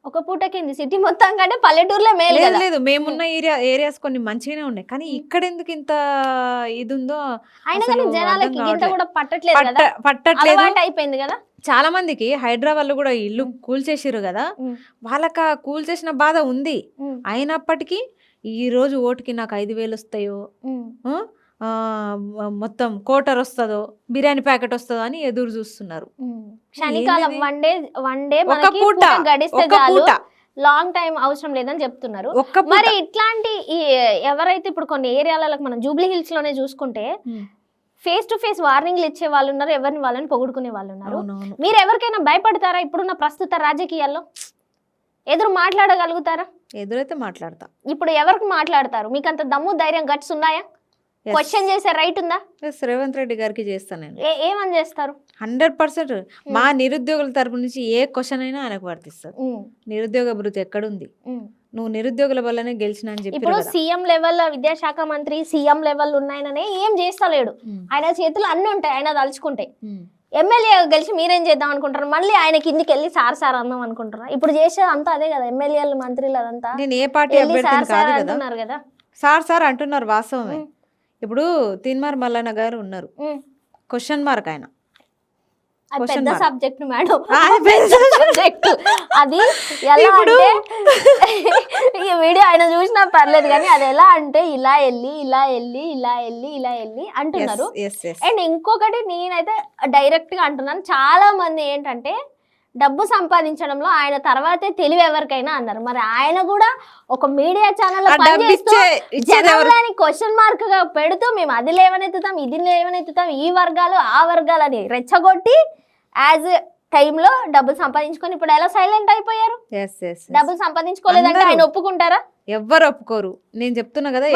ఒక పూట కింది సిటీ మొత్తం కంటే పల్లెటూరులో మేలు. లేదు, మేమున్న ఏరియాస్ కొన్ని మంచిగానే ఉన్నాయి, కానీ ఇక్కడ ఎందుకు ఇంత ఇది ఉందో జనాలకి ఇంత కూడా పట్టట్లేదు, అయిపోయింది కదా. చాలా మందికి హైదరాబాద్ లో కూడా ఇల్లు కూల్చేసిర్రు కదా, వాళ్ళకి కూల్చేసిన బాధ ఉంది. అయినప్పటికీ ఈ రోజు ఓటుకి నాకు 5000 వస్తాయో, మొత్తం కోటర్ వస్తుందో, బిర్యానీ ప్యాకెట్ వస్తుందో అని ఎదురు చూస్తున్నారు. క్షణికాలం వన్ డే గడిస్తే లాంగ్ టైం అవసరం లేదని చెప్తున్నారు. మరి ఇట్లాంటి ఎవరైతే ఇప్పుడు కొన్ని ఏరియాలలో మనం జూబ్లీ హిల్స్ లోనే చూసుకుంటే ఫేస్ టు ఫేస్ వార్నింగ్లు ఇచ్చే వాళ్ళు ఉన్నారు, ఎవరిని వాళ్ళని పొగుడుకునే వాళ్ళు ఉన్నారు. మీరు ఎవరికైనా భయపడతారా ఇప్పుడున్న ప్రస్తుత రాజకీయాల్లో? ఎదురు మాట్లాడగలుగుతారా? ఎదురైతే మాట్లాడతా. ఇప్పుడు ఎవరికి మాట్లాడతారు? మీకు అంత దమ్ము ధైర్యం గట్స్ ఉన్నాయా? క్వశ్చన్ చేసే రైట్ ఉందా? రేవంత్ రెడ్డి గారికి చేస్తాను నేను. ఏమని చేస్తారు? 100% మా నిరుద్యోగుల తరపు నుంచి ఏ క్వశ్చన్ అయినా ఆయనకు వర్తిస్తారు. నిరుద్యోగ భృతి ఎక్కడుంది? నువ్వు నిరుద్యోగుల వల్లనే గెలిచిన అని చెప్పి. ఇప్పుడు సీఎం లెవెల్ విద్యాశాఖ మంత్రి సీఎం లెవెల్ ఉన్నాయననే ఏం చేస్తలేడు. ఆయన చేతులు అన్ని ఉంటాయి, ఆయన తలుచుకుంటే. ఎమ్మెల్యే గెలిచి మీరేం చేద్దాం అనుకుంటారు? మళ్ళీ ఆయన కిందికి వెళ్ళి సార్ అందాం అనుకుంటారా? ఇప్పుడు చేసేది అంతా అదే కదా, ఎమ్మెల్యేలు మంత్రులు అదంతా. నేను ఏ పార్టీ అంటున్నారు కదా, సార్ అంటున్నారు, వాస్తవమే. ఇప్పుడు తీన్మార్ మల్లన్న గారు ఉన్నారు, క్వశ్చన్ మార్క్ ఆయన. పెద్ద సబ్జెక్ట్ మేడం, సబ్జెక్ట్ అది. ఎలా అంటే ఈ వీడియో ఆయన చూసినా పర్లేదు, కానీ అది ఎలా అంటే ఇలా వెళ్ళి అంటున్నారు. అండ్ ఇంకొకటి నేనైతే డైరెక్ట్ గా అంటున్నాను, చాలా మంది ఏంటంటే డబ్బు సంపాదించడంలో ఆయన తర్వాతే తెలివి ఎవరికైనా అన్నారు. మరి ఆయన కూడా ఒక మీడియా ఛానల్ జనాలని క్వశ్చన్ మార్క్ గా పెడుతూ మేము అది లేవనెత్తుతాం, ఇది లేవనెత్తుతాం, ఈ వర్గాలు ఆ వర్గాలని రెచ్చగొట్టి యాజ్ టైంలో డబ్బులు సంపాదించుకొని ఇప్పుడు ఎలా సైలెంట్ అయిపోయారు? డబ్బులు సంపాదించుకోలేదంటే ఆయన ఒప్పుకుంటారా? ఎవ్వరు ఒప్పుకోరు. నేను చెప్తున్నా కదా,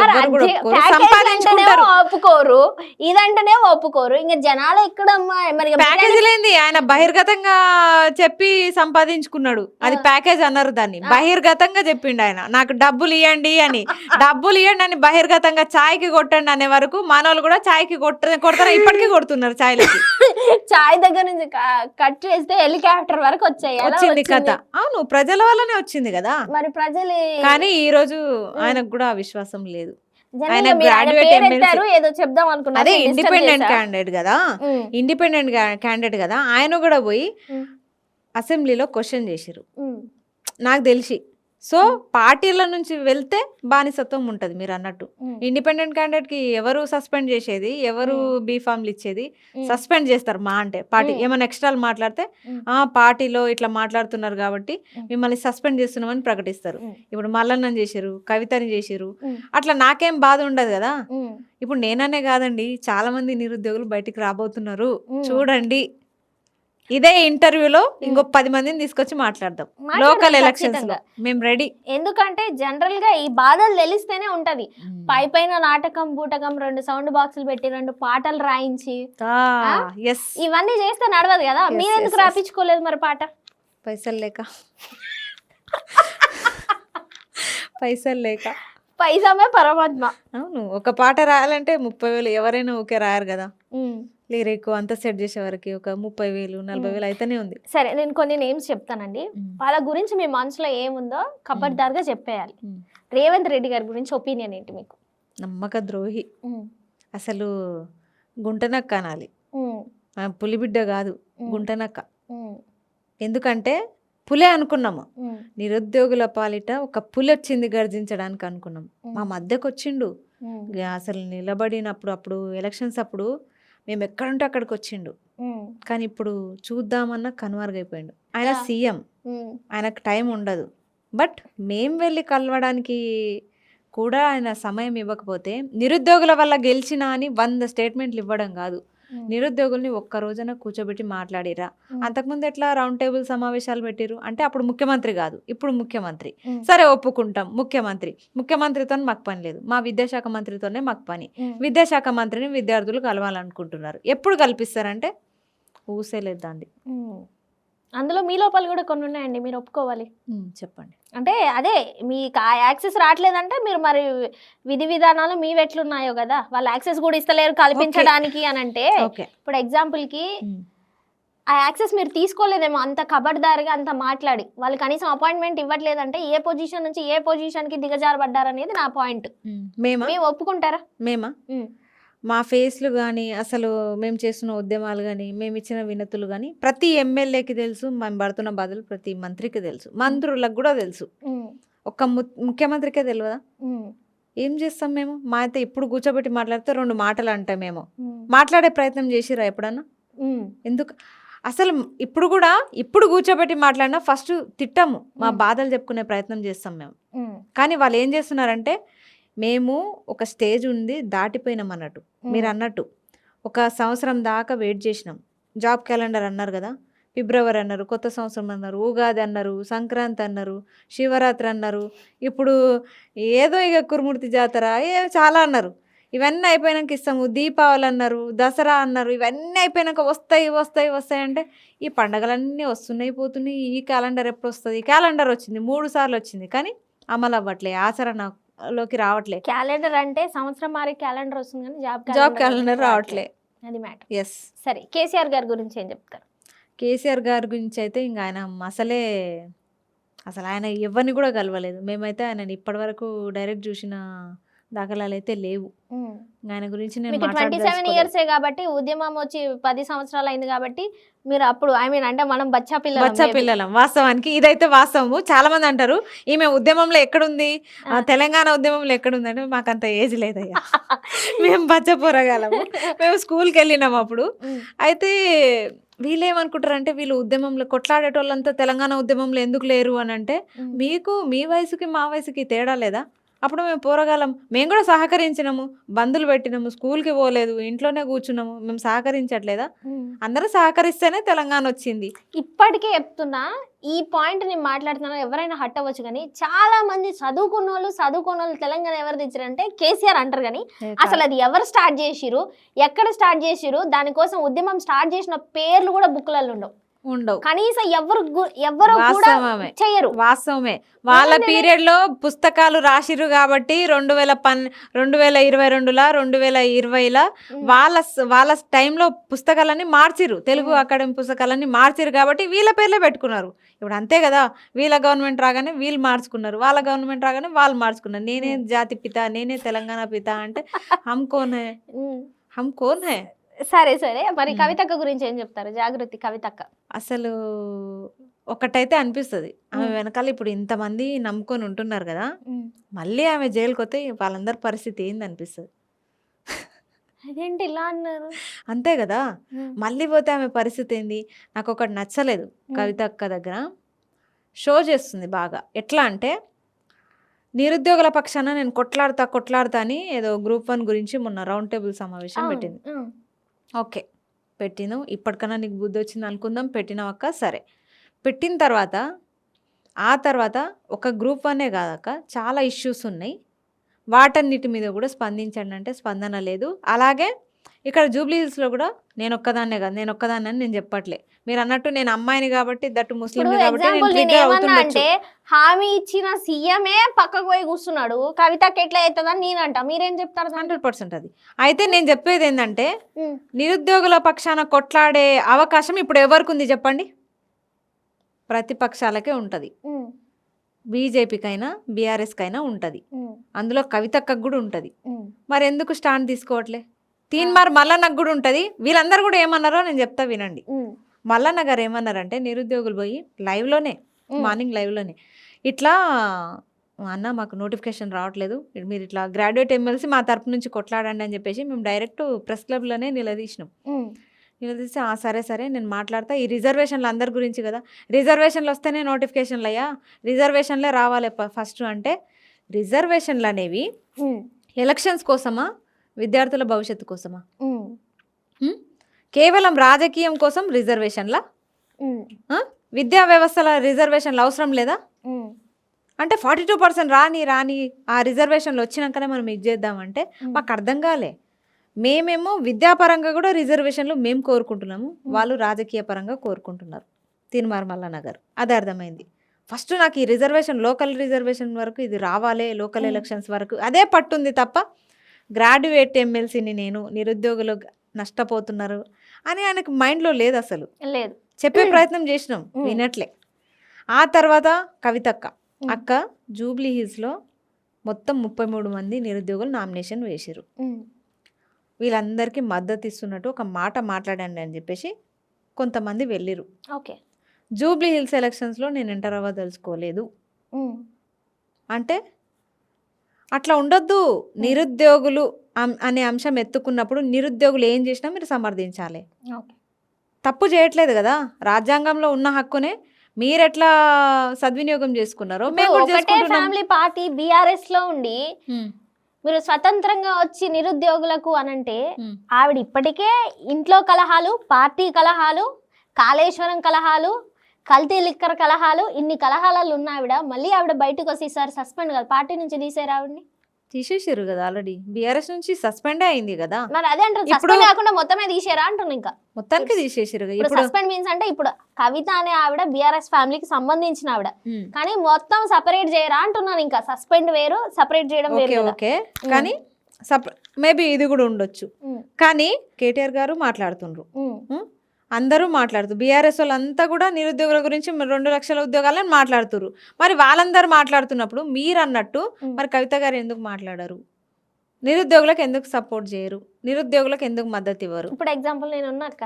ఒప్పుకోరు, ఇదంటేనే ఒప్పుకోరు. ఇంకా జనాలు ఇక్కడ ప్యాకేజ్ లేని ఆయన బహిర్గతంగా చెప్పి సంపాదించుకున్నాడు. అది ప్యాకేజ్ అన్నారు, దాన్ని బహిర్గతంగా చెప్పిండు ఆయన. నాకు డబ్బులు ఇవ్వండి అని, డబ్బులు ఇవ్వండి అని బహిర్గతంగా ఛాయ్కి కొట్టండి అనే వరకు మనోళ్ళు కూడా ఛాయ్కి కొడతారా, ఇప్పటికీ కొడుతున్నారు ఛాయ్లకి. ఛాయ్ దగ్గర నుంచి కట్ చేస్తే హెలికాప్టర్ వరకు వచ్చింది కథ. అవును, ప్రజల వల్లనే వచ్చింది కదా. మరి ప్రజలు కానీ ఈ రోజు ఆయనకు కూడా విశ్వాసం లేదు. ఏదో చెప్దాం అనుకున్నా, అదే ఇండిపెండెంట్ క్యాండిడేట్ కదా, ఆయన కూడా పోయి అసెంబ్లీలో క్వశ్చన్ చేసిరు. నాకు తెలిసి సో పార్టీల నుంచి వెళ్తే బానిసత్వం ఉంటది మీరు అన్నట్టు. ఇండిపెండెంట్ క్యాండిడేట్ కి ఎవరు సస్పెండ్ చేసేది, ఎవరు బీఫామ్లు ఇచ్చేది? సస్పెండ్ చేస్తారు మా అంటే పార్టీ ఏమైనా ఎక్స్ట్రాలు మాట్లాడితే పార్టీలో ఇట్లా మాట్లాడుతున్నారు కాబట్టి మిమ్మల్ని సస్పెండ్ చేస్తున్నామని ప్రకటిస్తారు. ఇప్పుడు మల్లన్నని చేశారు, కవితని చేశారు, అట్లా నాకేం బాధ ఉండదు కదా. ఇప్పుడు నేననే కాదండి, చాలా మంది నిరుద్యోగులు బయటికి రాబోతున్నారు చూడండి. ఇదే ఇంటర్వ్యూలో ఇంకో 10 మందిని తీసుకొచ్చి మాట్లాడదాం. లోకల్ ఎలక్షన్స్ లో మేము రెడీ. ఎందుకంటే జనరల్ గా ఈ బాధలు తెలిస్తేనే ఉంటది. పైన నాటకం బూటకం 2 సౌండ్ బాక్సులు పెట్టి 2 పాటలు రాయించి ఇవన్నీ చేస్తే నడవదు కదా. మీరెందుకు రాపించుకోలేదు మరి పాట? పైసలు లేక. పైసలు లేక. పైసామే పరమాత్మ. అవును, ఒక పాట రాయాలంటే 30,000 ఎవరైనా ఓకే రాయారు కదా. లిరిక్ అంతా సెట్ చేసే వరకు ఒక 30,000 40,000 అయితేనే ఉంది. సరే, నేను కొన్ని నేమ్స్ చెప్తానండి. వాళ్ళ గురించి మీ మనసులో ఏముందో ఖబర్దార్గా చెప్పేయాలి. రేవంత్ రెడ్డి గారి గురించి ఒపీనియన్ ఏంటి మీకు? నమ్మక ద్రోహి, అసలు గుంటనక్క అనాలి, పులిబిడ్డ కాదు గుంటనక్క. ఎందుకంటే పులే అనుకున్నాము, నిరుద్యోగుల పాలిట ఒక పులి వచ్చింది గర్జించడానికి అనుకున్నాం. మా మధ్యకు వచ్చిండు అసలు నిలబడినప్పుడు, అప్పుడు ఎలక్షన్స్ అప్పుడు మేము ఎక్కడుంటే అక్కడికి వచ్చిండు. కానీ ఇప్పుడు చూద్దామన్నా కనుమరుగైపోయిండు. ఆయన సీఎం, ఆయనకు టైం ఉండదు. బట్ మేం వెళ్ళి కలవడానికి కూడా ఆయన సమయం ఇవ్వకపోతే నిరుద్యోగుల వల్ల గెలిచినా అని 100 స్టేట్మెంట్లు ఇవ్వడం కాదు, నిరుద్యోగుల్ని ఒక్క రోజున కూర్చోబెట్టి మాట్లాడిరా. అంతకుముందు ఎట్లా రౌండ్ టేబుల్ సమావేశాలు పెట్టిరు అంటే అప్పుడు ముఖ్యమంత్రి కాదు, ఇప్పుడు ముఖ్యమంత్రి. సరే ఒప్పుకుంటాం, ముఖ్యమంత్రితో మాకు పని లేదు, మా విద్యాశాఖ మంత్రితోనే మాకు పని. విద్యాశాఖ మంత్రిని విద్యార్థులు కలవాలనుకుంటున్నారు. ఎప్పుడు కల్పిస్తారంటే ఊసేలేదండి. అందులో మీ లోపాలు కూడా కొన్ని ఉన్నాయండి, మీరు ఒప్పుకోవాలి. చెప్పండి. అంటే అదే మీకు ఆ యాక్సెస్ రావట్లేదంటే మీరు మరి విధి విధానాలు మీవి ఎట్లున్నాయో కదా, వాళ్ళు యాక్సెస్ కూడా ఇస్తలేరు కల్పించడానికి అని అంటే, ఇప్పుడు ఎగ్జాంపుల్కి ఆ యాక్సెస్ మీరు తీసుకోలేదేమో అంత ఖబర్దారిగా అంత మాట్లాడి, వాళ్ళు కనీసం అపాయింట్మెంట్ ఇవ్వట్లేదంటే ఏ పొజిషన్ నుంచి ఏ పొజిషన్కి దిగజారబడ్డారనేది నా పాయింట్. మేము ఒప్పుకుంటారా? మేమా? మా ఫేస్లు కానీ, అసలు మేము చేస్తున్న ఉద్యమాలు కానీ, మేము ఇచ్చిన వినతులు కానీ ప్రతి ఎమ్మెల్యేకి తెలుసు, మేము పడుతున్న బాధలు ప్రతి మంత్రికి తెలుసు, మంత్రులకు కూడా తెలుసు. ఒక్క ముఖ్యమంత్రికే తెలియదా? ఏం చేస్తాం మేము? మా అయితే ఇప్పుడు కూర్చోబెట్టి మాట్లాడితే 2 మాటలు అంటామేమో. మాట్లాడే ప్రయత్నం చేసిరా ఎప్పుడన్నా? ఎందుకు అసలు ఇప్పుడు కూర్చోబెట్టి మాట్లాడినా ఫస్ట్ తిట్టము, మా బాధలు చెప్పుకునే ప్రయత్నం చేస్తాం మేము. కానీ వాళ్ళు ఏం చేస్తున్నారంటే, మేము ఒక స్టేజ్ ఉంది దాటిపోయినాం అన్నట్టు. మీరు అన్నట్టు 1 సంవత్సరం దాకా వెయిట్ చేసినాం. జాబ్ క్యాలెండర్ అన్నారు కదా, ఫిబ్రవరి అన్నారు, కొత్త సంవత్సరం అన్నారు, ఉగాది అన్నారు, సంక్రాంతి అన్నారు, శివరాత్రి అన్నారు, ఇప్పుడు ఏదో ఇక కురుమూర్తి జాతర చాలా అన్నారు. ఇవన్నీ అయిపోయినాక ఇస్తాము, దీపావళి అన్నారు, దసరా అన్నారు, ఇవన్నీ అయిపోయినాక వస్తాయి అంటే ఈ పండగలన్నీ వస్తున్నాయి పోతున్నాయి. ఈ క్యాలెండర్ ఎప్పుడు వస్తుంది? ఈ క్యాలెండర్ వచ్చింది 3 సార్లు వచ్చింది, కానీ అమలు అవ్వట్లే, ఆచరణలోకి రావట్లే. క్యాలెండర్ అంటే సంవత్సరం మారే క్యాలెండర్ వస్తుంది కానీ జాబ్ క్యాలెండర్ రావట్లే. అది మ్యాటర్. ఎస్. సరే, కేసీఆర్ గారి గురించి ఏం చెప్తారు? కేసీఆర్ గారి గురించి అయితే ఇంకా ఆయన అసలు ఆయన ఎవరిని కూడా కలవలేదు. మేమైతే ఆయనని ఇప్పటి వరకు డైరెక్ట్ చూసిన దాఖలాలు అయితే లేవు. ఆయన గురించి నేను 27 ఇయర్స్ కాబట్టి, ఉద్యమం వచ్చి 10 సంవత్సరాలు అయింది కాబట్టి మీరు అప్పుడు అంటే మనం బచ్చా పిల్లలం. వాస్తవానికి ఇదైతే వాస్తవము. చాలా మంది అంటారు ఈమె ఉద్యమంలో ఎక్కడుంది, తెలంగాణ ఉద్యమంలో ఎక్కడుంది అంటే మాకు అంత ఏజ్ లేదయ్యా. మేము బచ్చ పోరగాలము, మేము స్కూల్కి వెళ్ళినాము అప్పుడు. అయితే వీళ్ళు ఏమనుకుంటారు అంటే, వీళ్ళు ఉద్యమంలో కొట్లాడేటోళ్ళంతా తెలంగాణ ఉద్యమంలో ఎందుకు లేరు అని అంటే, మీకు మీ వయసుకి మా వయసుకి తేడా లేదా? అప్పుడు మేము పోరగాలం, మేము కూడా సహకరించినాము, బంధులు పెట్టినాము, స్కూల్కి పోలేదు, ఇంట్లోనే కూర్చున్నాము, మేము సహకరించట్లేదా? అందరూ సహకరిస్తేనే తెలంగాణ వచ్చింది. ఇప్పటికే చెప్తున్నా, ఈ పాయింట్ నేను మాట్లాడుతున్నా, ఎవరైనా హట్ అవ్వచ్చు కానీ చాలా మంది చదువుకున్న వాళ్ళు తెలంగాణ ఎవరు తెచ్చారంటే కేసీఆర్ అంటారు. కానీ అసలు అది ఎవరు స్టార్ట్ చేసిరు, ఎక్కడ స్టార్ట్ చేసిరు, దానికోసం ఉద్యమం స్టార్ట్ చేసిన పేర్లు కూడా బుక్లలో ఉండవు, కనీసం ఎవరు చెయ్యరు. వాస్తవమే, వాళ్ళ పీరియడ్ లో పుస్తకాలు రాసిరు కాబట్టి 2022లా 2020లా వాళ్ళ టైంలో పుస్తకాలన్నీ మార్చిరు, తెలుగు అకాడమీ పుస్తకాలన్నీ మార్చిరు కాబట్టి వీళ్ళ పేర్లే పెట్టుకున్నారు. ఇప్పుడు అంతే కదా, వీళ్ళ గవర్నమెంట్ రాగానే వీళ్ళు మార్చుకున్నారు, వాళ్ళ గవర్నమెంట్ రాగానే వాళ్ళు మార్చుకున్నారు. నేనే జాతి పిత, నేనే తెలంగాణ పిత అంటే హమ్ కోన్ హై? సరే, మరి కవితక్క గురించి ఏం చెప్తారు? జాగృతి కవితక్క అసలు ఒకటైతే అనిపిస్తుంది, ఆమె వెనకాల ఇప్పుడు ఇంతమంది నమ్ముకొని ఉంటున్నారు కదా, మళ్ళీ ఆమె జైలుకి వస్తే వాళ్ళందరి పరిస్థితి ఏంది అనిపిస్తుంది. అదేంటి ఇలా అన్నారు? అంతే కదా, మళ్ళీ పోతే ఆమె పరిస్థితి ఏంది. నాకు ఒకటి నచ్చలేదు, కవిత అక్క దగ్గర షో చేస్తుంది బాగా. ఎట్లా అంటే నిరుద్యోగుల పక్షాన నేను కొట్లాడతా అని ఏదో గ్రూప్ 1 గురించి మొన్న రౌండ్ టేబుల్ సమావేశం పెట్టింది. ఓకే పెట్టిను, ఇప్పటికన్నా నీకు బుద్ధి వచ్చింది అనుకుందాం, పెట్టినావు అక్క, సరే. పెట్టిన తర్వాత ఆ తర్వాత ఒక గ్రూప్ 1 కాదక్క, చాలా ఇష్యూస్ ఉన్నాయి, వాటన్నిటి మీద కూడా స్పందించండి అంటే స్పందన లేదు. అలాగే ఇక్కడ జూబ్లీ హిల్స్లో కూడా నేను ఒక్కదాన్నే కాదు, నేను ఒక్కదాన్ని అని నేను చెప్పట్లే. మీరు అన్నట్టు నేను అమ్మాయిని కాబట్టి, దట్టు ముస్లిం కాబట్టి నేను ట్రిగ్గర్ అవుతుండొచ్చు. అంటే హామీ ఇచ్చిన సీఎమే పక్కకు పోయి కూర్చున్నాడు, కవితకి ఎట్లా అవుతుందని నేనంట, మీరేం చెప్తారు? 100% అది. అయితే నేను చెప్పేది ఏంటంటే నిరుద్యోగుల పక్షాన కొట్లాడే అవకాశం ఇప్పుడు ఎవరికి ఉంది చెప్పండి? ప్రతిపక్షాలకే ఉంటుంది, బీజేపీకైనా బీఆర్ఎస్కైనా ఉంటుంది, అందులో కవితక్కకు కూడా ఉంటుంది. మరి ఎందుకు స్టాండ్ తీసుకోవట్లే? తీన్మార్ మల్లన్నకు కూడా ఉంటుంది. వీళ్ళందరూ కూడా ఏమన్నారో నేను చెప్తా వినండి. మల్లన్న గారు ఏమన్నారంటే నిరుద్యోగులు పోయి లైవ్లోనే, మార్నింగ్ లైవ్లోనే ఇట్లా అన్న మాకు నోటిఫికేషన్ రావట్లేదు, మీరు ఇట్లా గ్రాడ్యుయేట్ ఎమ్మెల్సీ మా తరపు నుంచి కొట్లాడండి అని చెప్పేసి మేము డైరెక్ట్ ప్రెస్ క్లబ్లోనే నిలదీసినాం. నిలదీసి సరే నేను మాట్లాడతా, ఈ రిజర్వేషన్లు అందరి గురించి కదా, రిజర్వేషన్లు వస్తేనే నోటిఫికేషన్లు అయ్యా, రిజర్వేషన్లే రావాలి ఫస్ట్ అంటే. రిజర్వేషన్లు అనేవి ఎలక్షన్స్ కోసమా, విద్యార్థుల భవిష్యత్తు కోసమా? కేవలం రాజకీయం కోసం రిజర్వేషన్ల? విద్యా వ్యవస్థల రిజర్వేషన్లు అవసరం లేదా? అంటే 42% రాని ఆ రిజర్వేషన్లు వచ్చినాకనే మనం ఇది చేద్దామంటే మాకు అర్థం కాలే. మేమేమో విద్యాపరంగా కూడా రిజర్వేషన్లు మేము కోరుకుంటున్నాము, వాళ్ళు రాజకీయ పరంగా కోరుకుంటున్నారు. తీన్మార్ మల్లన్న గారు అది అర్థమైంది. ఫస్ట్ నాకు ఈ రిజర్వేషన్, లోకల్ రిజర్వేషన్ వరకు ఇది రావాలి, లోకల్ ఎలక్షన్స్ వరకు అదే పట్టుంది తప్ప గ్రాడ్యుయేట్ ఎమ్మెల్సీని నేను నిరుద్యోగులు నష్టపోతున్నారు అని ఆయనకు మైండ్లో లేదు, అసలు లేదు. చెప్పే ప్రయత్నం చేసినాం, వినట్లే. ఆ తర్వాత కవితక్క అక్క జూబ్లీ హిల్స్లో మొత్తం 33 మంది నిరుద్యోగులు నామినేషన్ వేసారు. వీళ్ళందరికీ మద్దతు ఇస్తున్నట్టు ఒక మాట మాట్లాడండి అని చెప్పేసి కొంతమంది వెళ్ళిరు. ఓకే, జూబ్లీ హిల్స్ ఎలక్షన్స్లో నేను ఎంటర్ అవ్వదలుచుకోలేదు అంటే అట్లా ఉండొద్దు. నిరుద్యోగులు అనే అంశం ఎత్తుకున్నప్పుడు నిరుద్యోగులు ఏం చేసినా మీరు సమర్థించాలి. తప్పు చేయట్లేదు కదా, రాజ్యాంగంలో ఉన్న హక్కునే మీరెట్లా సద్వినియోగం చేసుకున్నారో ఫ్యామిలీ పార్టీ బీఆర్ఎస్ లో ఉండి మీరు స్వతంత్రంగా వచ్చి నిరుద్యోగులకు అనంటే ఆవిడ ఇప్పటికే ఇంట్లో కలహాలు, పార్టీ కలహాలు, కాళేశ్వరం కలహాలు, కల్తీ లిక్కర్ కలహాలు, ఇన్ని కలహాలలో ఉన్న ఆవిడ మళ్ళీ ఆవిడ బయటకు వచ్చి ఈసారి సస్పెండ్ కదా, పార్టీ నుంచి తీసేరు, ఆవిడని తీసేసారు కదా, ఆల్రెడీ బీఆర్ఎస్ నుంచి సస్పెండే అయింది కదా. మరి అదే అంటారు, సస్పెండ్ కాకుండా మొత్తమే తీసేరా అంటున్నా. ఇంకా మొత్తానికి తీసేసారు. ఇప్పుడు సస్పెండ్ మీన్స్ అంటే ఇప్పుడు కవిత అనే ఆవిడ బీఆర్ఎస్ ఫ్యామిలీకి సంబంధించిన ఆవిడ, కానీ మొత్తం సపరేట్ చేయరా అంటున్నాను. ఇంకా సస్పెండ్ వేరు, సపరేట్ చేయడం వేరు. ఓకే, కానీ మేబీ ఇది కూడా ఉండొచ్చు. కానీ కేటీఆర్ గారు మాట్లాడుతుండ్రు, అందరూ మాట్లాడుతూ బీఆర్ఎస్ వాళ్ళంతా కూడా నిరుద్యోగుల గురించి 2 లక్షల ఉద్యోగాలని మాట్లాడుతున్నారు. మరి వాళ్ళందరూ మాట్లాడుతున్నప్పుడు మీరు అన్నట్టు మరి కవిత గారు ఎందుకు మాట్లాడరు? నిరుద్యోగులకు ఎందుకు సపోర్ట్ చేయరు? నిరుద్యోగులకు ఎందుకు మద్దతు ఇవ్వరు? ఇప్పుడు ఎగ్జాంపుల్ నేను ఉన్నా అక్క,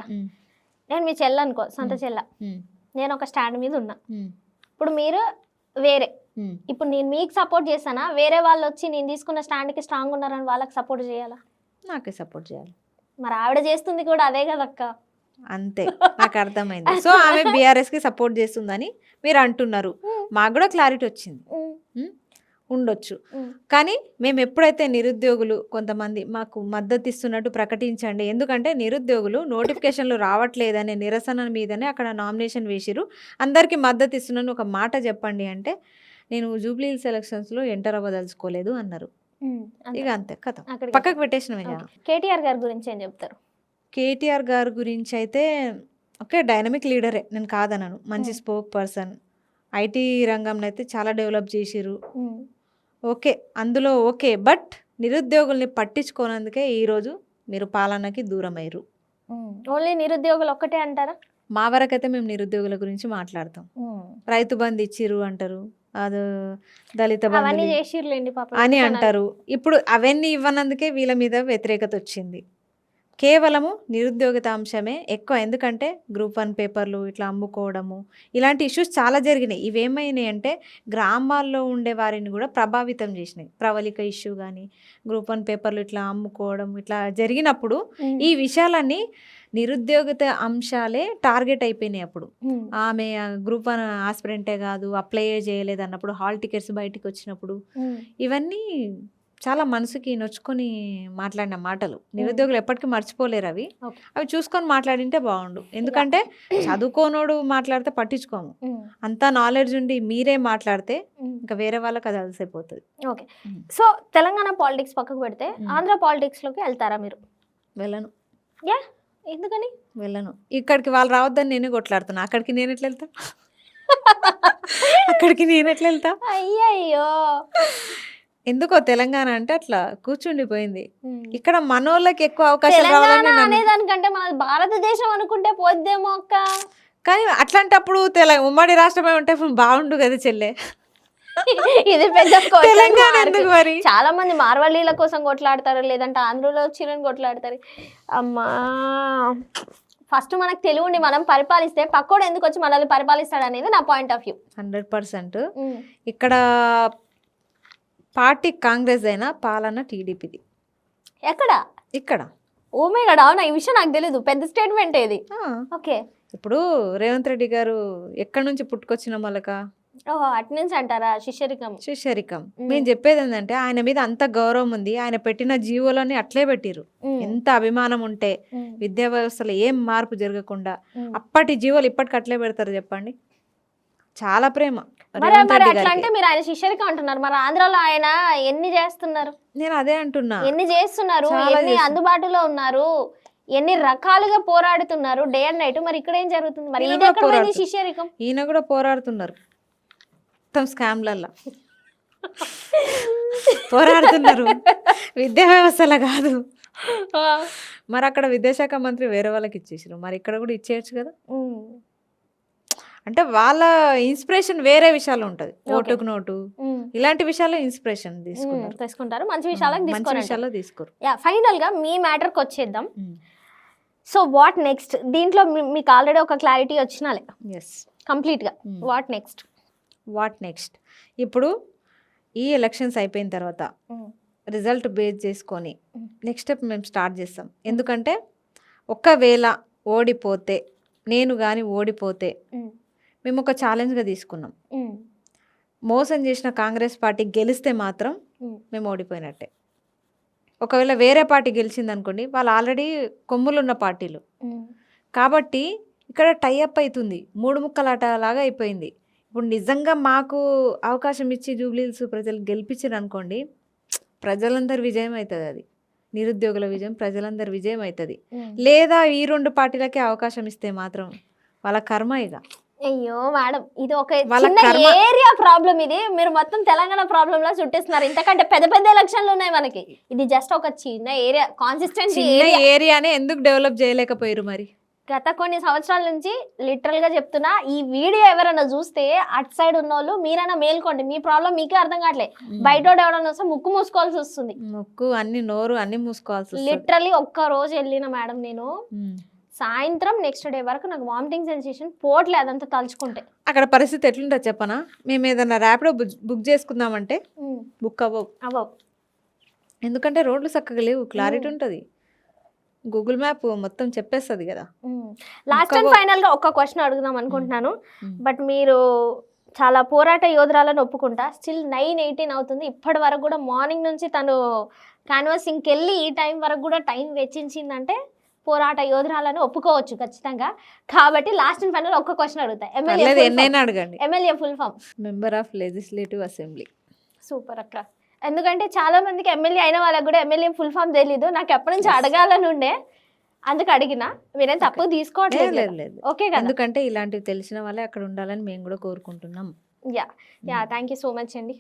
నేను మీ చెల్ల అనుకో, సొంత చెల్ల, నేను ఒక స్టాండ్ మీద ఉన్నా. ఇప్పుడు మీరు వేరే, ఇప్పుడు నేను మీకు సపోర్ట్ చేస్తానా, వేరే వాళ్ళు వచ్చి నేను తీసుకున్న స్టాండ్కి స్ట్రాంగ్ ఉన్నారని వాళ్ళకి సపోర్ట్ చేయాలా? నాకే సపోర్ట్ చేయాలి. మరి ఆవిడ చేస్తుంది కూడా అదే కదక్క. అంతే, నాకు అర్థమైంది. సో ఆమె బీఆర్ఎస్ కి సపోర్ట్ చేస్తుందని మీరు అంటున్నారు, మాకు కూడా క్లారిటీ వచ్చింది, ఉండొచ్చు. కానీ మేము ఎప్పుడైతే నిరుద్యోగులు కొంతమంది మాకు మద్దతు ఇస్తున్నట్టు ప్రకటించండి, ఎందుకంటే నిరుద్యోగులు నోటిఫికేషన్లు రావట్లేదనే నిరసన మీదనే అక్కడ నామినేషన్ వేసిరు, అందరికీ మద్దతు ఇస్తున్నాను ఒక మాట చెప్పండి అంటే నేను జూబ్లీ హిల్స్ ఎలక్షన్స్లో ఎంటర్ అవ్వదలుచుకోలేదు అన్నారు. ఇక అంతే కథ, పక్కకు పెట్టేసిన. కేటీఆర్ గారి గురించి ఏం చెప్తారు? కేటీఆర్ గారి గురించి అయితే ఓకే, డైనమిక్ లీడరే, నేను కాదనను, మంచి స్పోక్ పర్సన్, ఐటీ రంగంలో అయితే చాలా డెవలప్ చేసిరు, ఓకే అందులో ఓకే. బట్ నిరుద్యోగుల్ని పట్టించుకోనందుకే ఈరోజు మీరు పాలనకి దూరం అయ్యారు. ఓన్లీ నిరుద్యోగులు ఒక్కటే అంటారా? మా వరకైతే మేము నిరుద్యోగుల గురించి మాట్లాడతాం. రైతు బంధు ఇచ్చిరు అంటారు, అది దళిత బంధు అని అంటారు. ఇప్పుడు అవన్నీ ఇవ్వనందుకే వీళ్ళ మీద వ్యతిరేకత వచ్చింది. కేవలము నిరుద్యోగిత అంశమే ఎక్కువ. ఎందుకంటే గ్రూప్ 1 పేపర్లు ఇట్లా అమ్ముకోవడము ఇలాంటి ఇష్యూస్ చాలా జరిగినాయి. ఇవేమైనాయి అంటే గ్రామాల్లో ఉండే వారిని కూడా ప్రభావితం చేసినాయి. ప్రవళిక ఇష్యూ కానీ గ్రూప్ 1 పేపర్లు ఇట్లా అమ్ముకోవడం ఇట్లా జరిగినప్పుడు ఈ విషయాలన్నీ నిరుద్యోగిత అంశాలే టార్గెట్ అయిపోయినాయి. అప్పుడు ఆమె గ్రూప్ 1 ఆస్పిరెంటే కాదు, అప్లై చేయలేదు అన్నప్పుడు, హాల్ టికెట్స్ బయటికి వచ్చినప్పుడు ఇవన్నీ చాలా మనసుకి నొచ్చుకొని మాట్లాడిన మాటలు. నిరుద్యోగులు ఎప్పటికీ మర్చిపోలేరు అవి. అవి చూసుకొని మాట్లాడింటే బాగుండు. ఎందుకంటే చదువుకోనోడు మాట్లాడితే పట్టించుకోము, అంతా నాలెడ్జ్ ఉండి మీరే మాట్లాడితే ఇంకా వేరే వాళ్ళకి అది అలసైపోతుంది. ఓకే, సో తెలంగాణ పాలిటిక్స్ పక్కకు పెడితే ఆంధ్ర పాలిటిక్స్ లోకి వెళ్తారా మీరు? వెళ్ళను. యా, ఎందుకని వెళ్ళను? ఇక్కడికి వాళ్ళు రావద్దని నేనే కొట్లాడుతున్నా. అక్కడికి నేను ఎట్లా వెళ్తా? అక్కడికి నేను ఎట్లా వెళ్తా? అయ్యయ్యో, ఎందుకో తెలంగాణ అంటే అట్లా కూర్చుండిపోయింది. ఇక్కడ మనోళ్ళకి ఎక్కువ అవకాశం రావాలని అనేదానికంటే మన భారతదేశం అనుకుంటే పోద్దేమో అక్క. కానీ అట్లాంటప్పుడు ఉమ్మడి రాష్ట్రమే ఉంటే బాగుండు కదా చెల్లె. ఇది పెద్ద తెలంగాణ ఎందుకు మరి? చాలా మంది మార్వాడీల కోసం కొట్లాడతారు, లేదంటే ఆంధ్రలో వచ్చిన కొట్లాడతారు. అమ్మా, ఫస్ట్ మనకు తెలివి మనం పరిపాలిస్తే పక్కోడు ఎందుకు వచ్చి మనల్ని పరిపాలిస్తాడు అనేది నా పాయింట్ ఆఫ్ వ్యూ. 100%. ఇక్కడ పార్టీ కాంగ్రెస్ అయినా పాలన టీడీపీది. ఎక్కడ? ఇక్కడ. ఓ మై గాడ్, అవునా? ఈ విషయం నాకు తెలియదు. పెద్ద స్టేట్మెంట్ ఏది? ఓకే, ఇప్పుడు రేవంత్ రెడ్డి గారు ఎక్కడి నుంచి పుట్టుకొచ్చిన మొలక? ఓహో, అటెండెన్స్ అంటారా? శిష్యరికం. మేము చెప్పేది ఏంటంటే ఆయన మీద అంత గౌరవం ఉంది. ఆయన పెట్టిన జీవోలని అట్లే పెట్టిరు. ఎంత అభిమానం ఉంటే విద్యా వ్యవస్థలో ఏం మార్పు జరగకుండా అప్పటి జీవోలు ఇప్పటికి అట్లే పెడతారు చెప్పండి. చాలా ప్రేమ. అట్లా అంటే మీరు ఆయన శిష్యరికం అంటున్నారు, మరి ఆంధ్రాలో ఆయన ఎన్ని చేస్తున్నారు? నేను అదే అంటున్నా, ఎన్ని చేస్తున్నారు, ఎన్ని అందుబాటులో ఉన్నారు, ఎన్ని రకాలుగా పోరాడుతున్నారు డే అండ్ నైట్. మరి ఇక్కడ ఏం జరుగుతుంది? మరి ఇది ఎక్కడ పోయింది శిష్యరికం? ఈయన కూడా పోరాడుతున్నారు మొత్తం స్కామ్లల్లో పోరాడుతున్నారు, విద్యా వ్యవస్థలో కాదు. మరి అక్కడ విద్యాశాఖ మంత్రి వేరే వాళ్ళకి ఇచ్చేసారు, మరి ఇక్కడ కూడా ఇచ్చేయచ్చు కదా. అంటే వాళ్ళ ఇన్స్పిరేషన్ వేరే విషయాలు ఉంటది. ఓటుకు నోటు ఇలాంటి విషయాల్లో ఇన్స్పిరేషన్ తీసుకుంటారు, మంచి విషయాల్లో తీసుకోరు. ఫైనల్ గా మీ మ్యాటర్ కి వచ్చేద్దాం. So what next? దీంట్లో మీకు ఆల్రెడీ ఒక క్లారిటీ వచ్చినాలే కంప్లీట్ గా. What next? ఇప్పుడు ఈ ఎలక్షన్స్ అయిపోయిన తర్వాత రిజల్ట్ బేస్ చేసుకొని నెక్స్ట్ స్టెప్ మేము స్టార్ట్ చేస్తాం. ఎందుకంటే ఒకవేళ ఓడిపోతే, నేను కానీ ఓడిపోతే మేము ఒక ఛాలెంజ్గా తీసుకున్నాం. మోసం చేసిన కాంగ్రెస్ పార్టీ గెలిస్తే మాత్రం మేము ఓడిపోయినట్టే. ఒకవేళ వేరే పార్టీ గెలిచింది అనుకోండి, వాళ్ళు ఆల్రెడీ కొమ్ములు ఉన్న పార్టీలు కాబట్టి ఇక్కడ టైఅప్ అవుతుంది, 3 ముక్కలాట లాగా అయిపోయింది. ఇప్పుడు నిజంగా మాకు అవకాశం ఇచ్చి జూబ్లీహిల్స్ ప్రజలు గెలిపించారు అనుకోండి, ప్రజలందరి విజయం అవుతుంది. అది నిరుద్యోగుల విజయం, ప్రజలందరి విజయం అవుతుంది. లేదా ఈ 2 పార్టీలకే అవకాశం ఇస్తే మాత్రం వాళ్ళ కర్మ. ఇక అయ్యో మేడం, ఇది ఒక ఏరియా ప్రాబ్లం. ఇది మీరు మొత్తం తెలంగాణ ప్రాబ్లం లా చుట్టేస్తున్నారు. ఇంతకంటే పెద్ద పెద్ద ఎలక్షన్లు ఉన్నాయి మనకి. ఇది జస్ట్ ఒక చిన్న ఏరియా, కాన్సిస్టెన్సీ ఏరియానే ఎందుకు డెవలప్ చేయలేకపోయారు మరి? గత కొన్ని సంవత్సరాల నుంచి లిటరల్ గా చెప్తున్నా, ఈ వీడియో ఎవరైనా చూస్తే అటు సైడ్ ఉన్న వాళ్ళు మీరైనా మేల్కోండి. మీ ప్రాబ్లం మీకే అర్థం కావట్లేదు. బయట ఎవరైనా వస్తే ముక్కు మూసుకోవాల్సి వస్తుంది. ముక్కు అన్ని నోరు అన్ని మూసుకోవాల్సి. లిటరలీ ఒక్క రోజు వెళ్ళిన మేడం నేను, సాయంత్రం నెక్స్ట్ డే వరకు నాకు వామిటింగ్ సెన్సేషన్ పోవట్లేదు అదంతా తలుచుకుంటే. అక్కడ పరిస్థితి ఎట్లుంటుంది చెప్పనా? మేము ఏదైనా ర్యాపిడో బుక్ చేసుకుందామంటే బుక్ అవ్వవు. ఎందుకంటే రోడ్లు చక్కగా లేవు, క్లారిటీ ఉంటుంది, గూగుల్ మ్యాప్ మొత్తం చెప్పేస్తుంది కదా. లాస్ట్ అండ్ ఫైనల్ గా ఒక క్వశ్చన్ అడుగుదాం అనుకుంటున్నాను. బట్ మీరు చాలా పోరాట యోధురాలను ఒప్పుకుంటా. స్టిల్ 9:18 అవుతుంది. ఇప్పటి వరకు కూడా మార్నింగ్ నుంచి తను క్యాన్వాసింగ్కి వెళ్ళి ఈ టైం వరకు కూడా టైం వెచ్చించిందంటే పోరాట యోధురాలను ఒప్పుకోవచ్చు ఖచ్చితంగా. కాబట్టి లాస్ట్ అండ్ ఫైనల్ ఒక్క క్వశ్చన్ అడుగుతా. MLA full form? Member of legislative assembly. Super అక్క. ఎందుకంటే చాలా మందికి ఎమ్మెల్యే అయిన వాళ్ళకి కూడా ఎమ్మెల్యే ఫుల్ ఫామ్ తెలీదు. నాకు ఎప్పటి నుంచి అడగాలని ఉండే, అందుకు అడిగినా. మీరేం తప్పు తీసుకోవట్లేదు, ఓకే కదా? ఎందుకంటే ఇలాంటివి తెలిసిన వాళ్ళే అక్కడ ఉండాలని మేము కూడా కోరుకుంటున్నాం. Yeah thank you so much అండి.